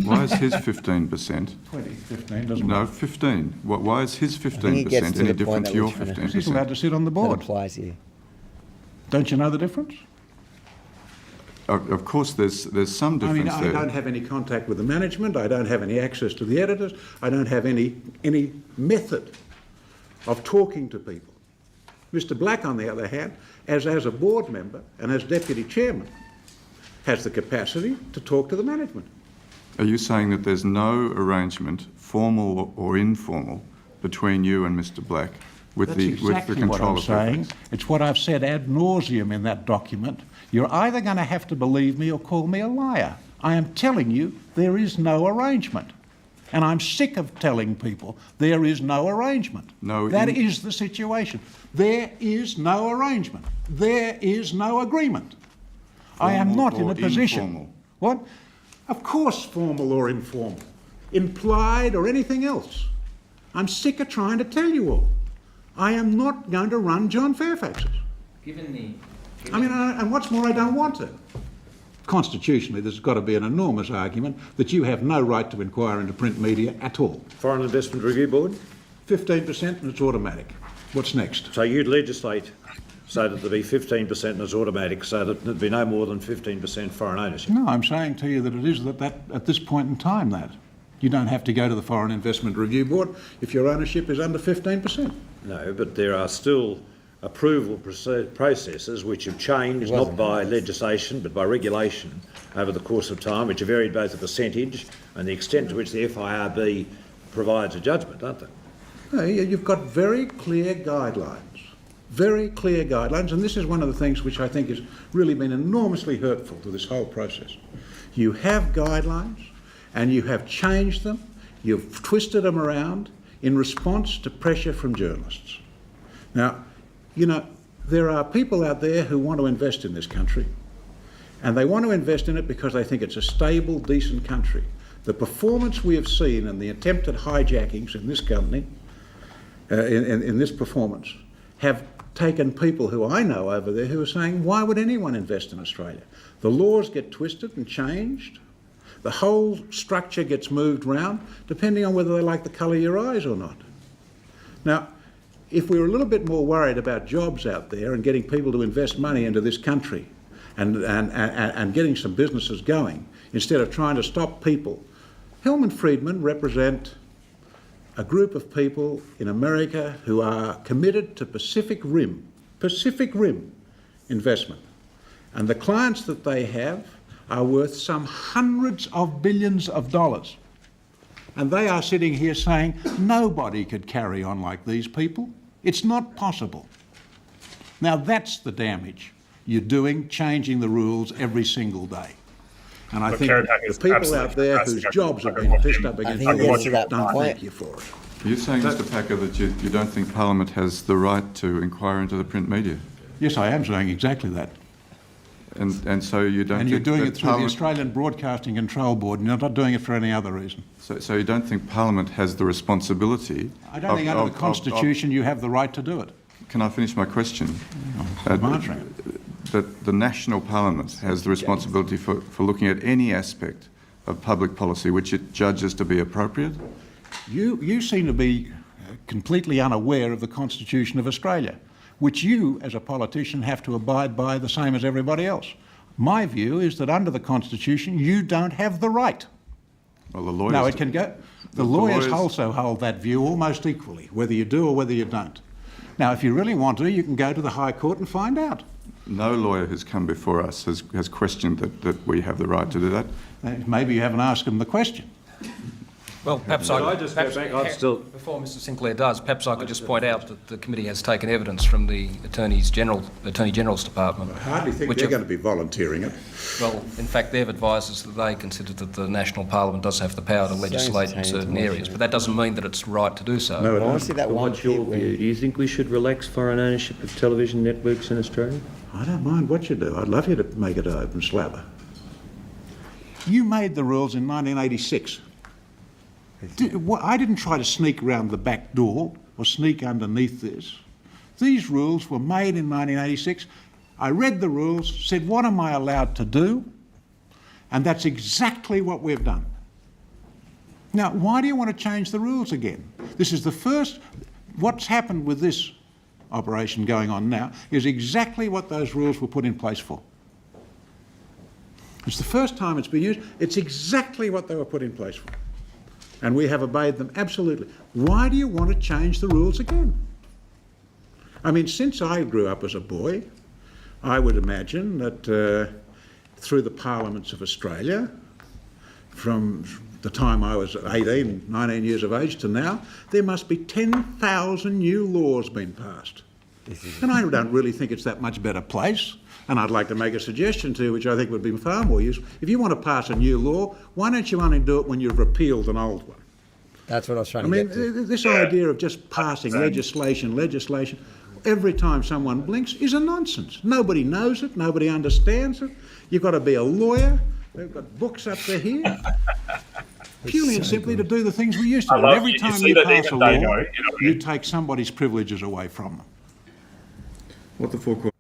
Why is his 15%? 20, 15, doesn't No, matter. 15. Why is his 15% any different to your 15%? He's allowed to sit on the board. That applies here. Don't you know the difference? Of course, there's some difference I there. don't have any contact with the management. I don't have any access to the editors. I don't have any method of talking to people. Mr. Black, on the other hand, as a board member and as deputy chairman, has the capacity to talk to the management. Are you saying that there's no arrangement, formal or informal, between you and Mr. Black with That's the exactly with the control what I'm saying. It's what I've said ad nauseum in that document. You're either going to have to believe me or call me a liar. I am telling you there is no arrangement. And I'm sick of telling people there is no arrangement. That is the situation. There is no arrangement. There is no agreement. I am not in a position. Informal. What? Of course, formal or informal, implied or anything else. I'm sick of trying to tell you all. I am not going to run John Fairfax's. And what's more, I don't want to. Constitutionally, there's got to be an enormous argument that you have no right to inquire into print media at all. Foreign Investment Review Board? 15% and it's automatic. What's next? So you'd legislate so that there'd be 15% and it's automatic, so that there'd be no more than 15% foreign ownership? No, I'm saying to you that it is that at this point in time that. You don't have to go to the Foreign Investment Review Board if your ownership is under 15%. No, but there are still approval processes which have changed, not by legislation but by regulation over the course of time, which have varied both the percentage and the extent to which the FIRB provides a judgment, aren't they? No, you've got very clear guidelines. Very clear guidelines, and this is one of the things which I think has really been enormously hurtful to this whole process. You have guidelines, and you have changed them, you've twisted them around in response to pressure from journalists. Now, there are people out there who want to invest in this country, and they want to invest in it because they think it's a stable, decent country. The performance we have seen and the attempted hijackings in this company, in this performance, have taken people who I know over there who are saying, why would anyone invest in Australia? The laws get twisted and changed. The whole structure gets moved round, depending on whether they like the colour of your eyes or not. Now, if we were a little bit more worried about jobs out there and getting people to invest money into this country and getting some businesses going, instead of trying to stop people. Hillman Friedman represent a group of people in America who are committed to Pacific Rim investment. And the clients that they have are worth some hundreds of billions of dollars. And they are sitting here saying, nobody could carry on like these people. It's not possible. Now that's the damage you're doing, changing the rules every single day. And I think the people out there whose jobs have been pissed up against the law don't thank you for it. Are you saying, Mr. Packer, that you don't think Parliament has the right to inquire into the print media? Yes, I am saying exactly that. And so you don't. And you're doing it through the Australian Broadcasting Control Board, and you're not doing it for any other reason. So you don't think Parliament has the responsibility? I don't think under the Constitution you have the right to do it. Can I finish my question? I'm answering it. That the national Parliament has the responsibility for looking at any aspect of public policy which it judges to be appropriate? You seem to be completely unaware of the Constitution of Australia, which you, as a politician, have to abide by the same as everybody else. My view is that under the Constitution, you don't have the right. Well, the lawyers... No, it can go... The lawyers also hold that view almost equally, whether you do or whether you don't. Now, if you really want to, you can go to the High Court and find out. No lawyer who's come before us has questioned that we have the right to do that. Maybe you haven't asked them the question. Well, perhaps before Mr. Sinclair does, perhaps I could just point out that the committee has taken evidence from the Attorney General's Department. I hardly think they're going to be volunteering it. Well, in fact, they've advised us that they consider that the National Parliament does have the power to legislate in certain areas, but that doesn't mean that it's right to do so. No, I want to see that one. What's your view? Do you think we should relax foreign ownership of television networks in Australia? I don't mind what you do. I'd love you to make it open slabber. You made the rules in 1986. I didn't try to sneak around the back door or sneak underneath this. These rules were made in 1986. I read the rules, said, what am I allowed to do? And that's exactly what we've done. Now, why do you want to change the rules again? This is the first... What's happened with this operation going on now is exactly what those rules were put in place for. It's the first time it's been used. It's exactly what they were put in place for. And we have obeyed them absolutely. Why do you want to change the rules again? I mean, since I grew up as a boy, I would imagine that through the parliaments of Australia, from the time I was 18, 19 years of age to now, there must be 10,000 new laws being passed. And I don't really think it's that much better place. And I'd like to make a suggestion to you, which I think would be far more useful. If you want to pass a new law, why don't you only do it when you've repealed an old one? That's what I was trying to get to. This idea of just passing legislation, every time someone blinks is a nonsense. Nobody knows it, nobody understands it. You've got to be a lawyer. They've got books up to here. Purely and simply to do the things we used to do. Every time you pass a law, you take somebody's privileges away from them. What the fuck?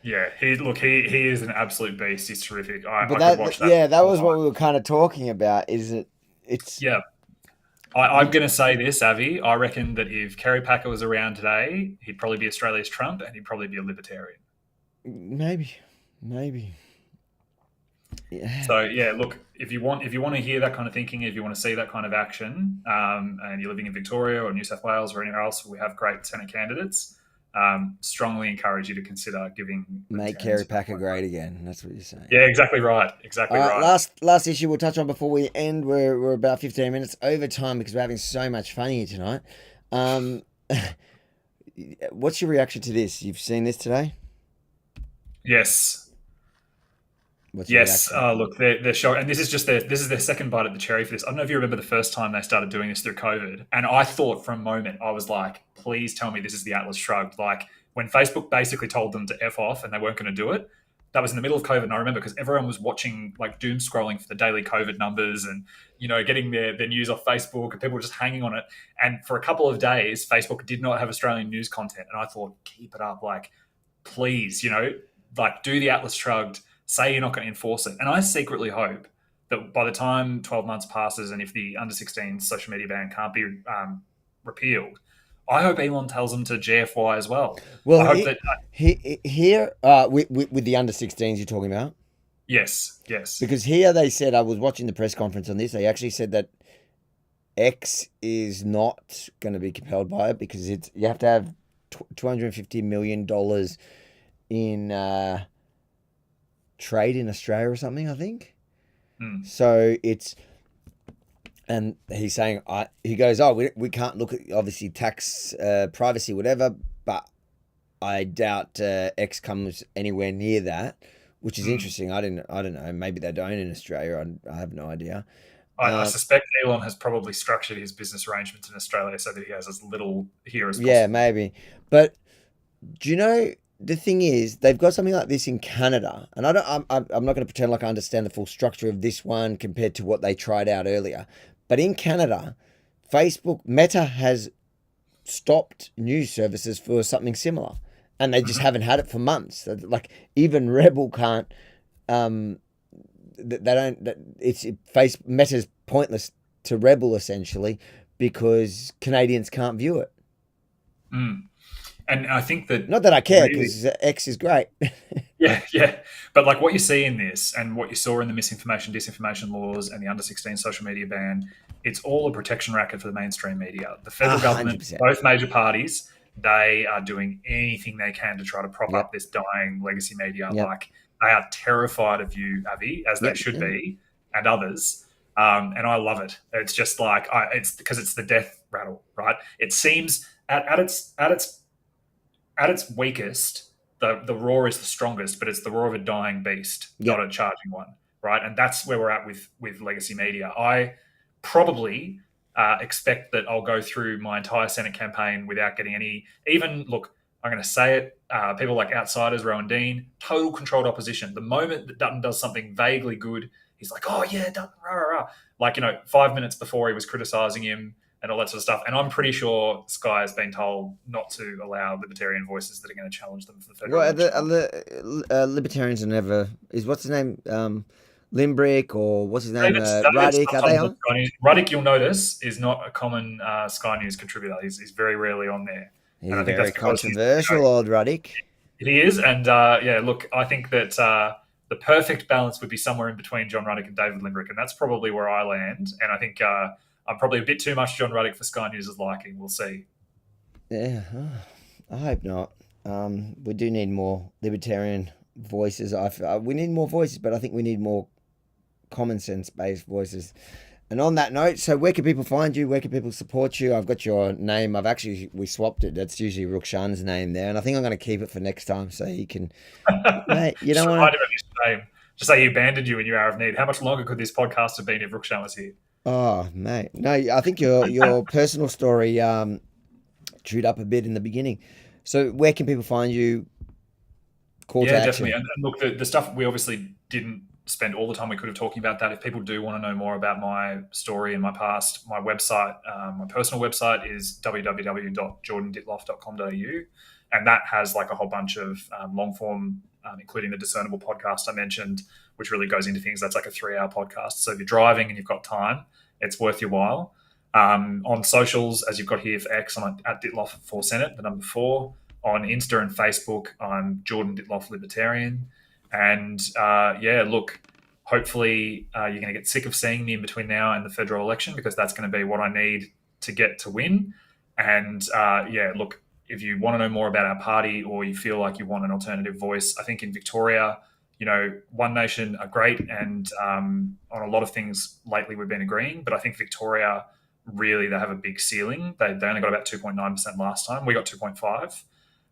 Yeah, he is an absolute beast. He's terrific. I could watch that. Yeah, that was what we were kind of talking about. Yeah. I'm going to say this, Avi. I reckon that if Kerry Packer was around today, he'd probably be Australia's Trump, and he'd probably be a libertarian. Maybe. Yeah. So yeah, look, if you want to hear that kind of thinking, if you want to see that kind of action, and you're living in Victoria or New South Wales or anywhere else, we have great Senate candidates. Strongly encourage you to consider giving. Make Kerry Packer great again. That's what you're saying. Yeah, exactly right. Right. Last issue we'll touch on before we end. We're about 15 minutes over time because we're having so much fun here tonight. What's your reaction to this? You've seen this today? Yes. Yes. Look, they're shocked, and this is their second bite at the cherry for this. I don't know if you remember the first time they started doing this through COVID, and I thought for a moment, I was like, please tell me this is the Atlas Shrugged. Like when Facebook basically told them to F off and they weren't going to do it, that was in the middle of COVID, and I remember because everyone was watching, like, doom scrolling for the daily COVID numbers and, you know, getting their news off Facebook, and people were just hanging on it. And for a couple of days, Facebook did not have Australian news content. And I thought, keep it up. Like, please, you know, like, do the Atlas Shrugged, say you're not going to enforce it. And I secretly hope that by the time 12 months passes and if the under-16 social media ban can't be repealed, I hope Elon tells them to GFY as well. Well, I hope here, with the under-16s you're talking about? Yes. Because here they said, I was watching the press conference on this, they actually said that X is not going to be compelled by it because you have to have $250 million in trade in Australia or something, I think. So it's... And he's saying, he goes, we can't look at, obviously, tax, privacy, whatever, but I doubt X comes anywhere near that, which is interesting. I don't know. Maybe they don't in Australia. I have no idea. I suspect Elon has probably structured his business arrangements in Australia so that he has as little here as possible. Yeah, maybe. But do you know, the thing is, they've got something like this in Canada, and I'm not going to pretend like I understand the full structure of this one compared to what they tried out earlier. But in Canada, Meta has stopped news services for something similar, and they just haven't had it for months. Like, even Rebel can't. Meta's pointless to Rebel essentially because Canadians can't view it. And I think that... Not that I care, because X is great. Yeah. But like what you see in this and what you saw in the misinformation, disinformation laws and the under-16 social media ban, it's all a protection racket for the mainstream media. The federal government, 100%. both major parties, they are doing anything they can to try to prop up this dying legacy media. Like, they are terrified of you, Avi, as they should be, and others. And I love it. It's just like, it's because it's the death rattle, right? It seems at its weakest, the roar is the strongest, but it's the roar of a dying beast, not a charging one, right? And that's where we're at with legacy media. I probably expect that I'll go through my entire Senate campaign without getting any, even, look, I'm going to say it, people like Outsiders, Rowan Dean, total controlled opposition. The moment that Dutton does something vaguely good, he's like, oh yeah, Dutton, rah, rah, rah. Like, 5 minutes before he was criticising him and all that sort of stuff. And I'm pretty sure Sky has been told not to allow libertarian voices that are going to challenge them for the federal election. Libertarians are never... what's his name? Limbrick, or what's his name? Ruddick, are they on? Ruddick, you'll notice, is not a common Sky News contributor. He's very rarely on there. He's very controversial, old Ruddick. He is. And look, I think that the perfect balance would be somewhere in between John Ruddick and David Limbrick. And that's probably where I land. And I think... I'm probably a bit too much John Ruddick for Sky News' liking. We'll see. Yeah, I hope not. We do need more libertarian voices. We need more voices, but I think we need more common sense-based voices. And on that note, so where can people find you? Where can people support you? I've got your name. We swapped it. That's usually Rukshan's name there. And I think I'm going to keep it for next time so you can... Mate, you don't want to... Just say he abandoned you in your hour of need. How much longer could this podcast have been if Rukshan was here? Oh, mate. No, I think your personal story chewed up a bit in the beginning. So where can people find you? Call to action. Definitely. And look, the stuff, we obviously didn't spend all the time we could have talking about that. If people do want to know more about my story and my past, my website, my personal website is www.jordandittloff.com.au. And that has like a whole bunch of long form, including the Discernible podcast I mentioned, which really goes into things. That's like a 3-hour podcast. So if you're driving and you've got time, it's worth your while. On socials, as you've got here for X, I'm at Dittloff for Senate, the number 4. On Insta and Facebook, I'm Jordan Dittloff Libertarian. And look, hopefully you're going to get sick of seeing me in between now and the federal election, because that's going to be what I need to get to win. And look, if you want to know more about our party or you feel like you want an alternative voice, I think in Victoria, One Nation are great, and on a lot of things lately we've been agreeing, but I think Victoria, really, they have a big ceiling. They only got about 2.9% last time. We got 2.5%.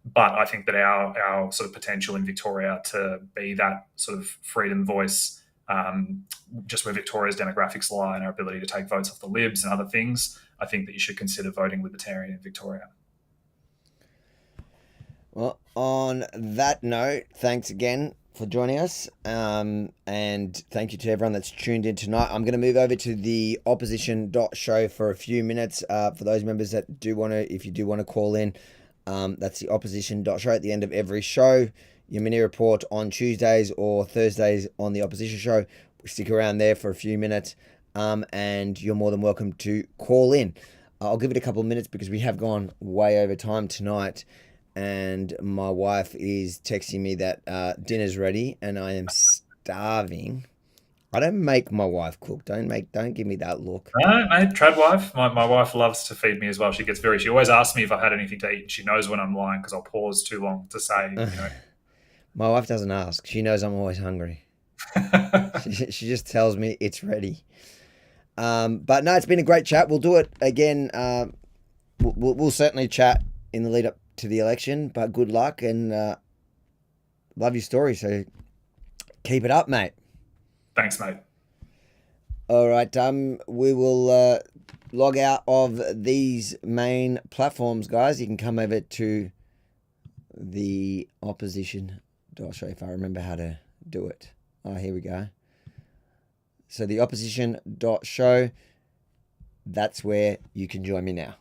But I think that our sort of potential in Victoria to be that sort of freedom voice, just where Victoria's demographics lie and our ability to take votes off the Libs and other things, I think that you should consider voting Libertarian in Victoria. Well, on that note, thanks again for joining us. And thank you to everyone that's tuned in tonight. I'm going to move over to the opposition.show for a few minutes. For those members that do want to, if you do want to call in, that's the opposition.show at the end of every show. Your mini report on Tuesdays or Thursdays on the opposition show. Stick around there for a few minutes. And you're more than welcome to call in. I'll give it a couple of minutes because we have gone way over time tonight. And my wife is texting me that dinner's ready and I am starving. I don't make my wife cook. Don't give me that look. No, mate, trad wife. My wife loves to feed me as well. She always asks me if I've had anything to eat. She knows when I'm lying because I'll pause too long to say, My wife doesn't ask. She knows I'm always hungry. she just tells me it's ready. But no, it's been a great chat. We'll do it again. We'll certainly chat in the lead up to the election, but good luck and love your story. So keep it up, mate. Thanks, mate. All right. We will log out of these main platforms, guys. You can come over to the opposition.show if I remember how to do it. Oh, here we go. So the opposition.show, that's where you can join me now.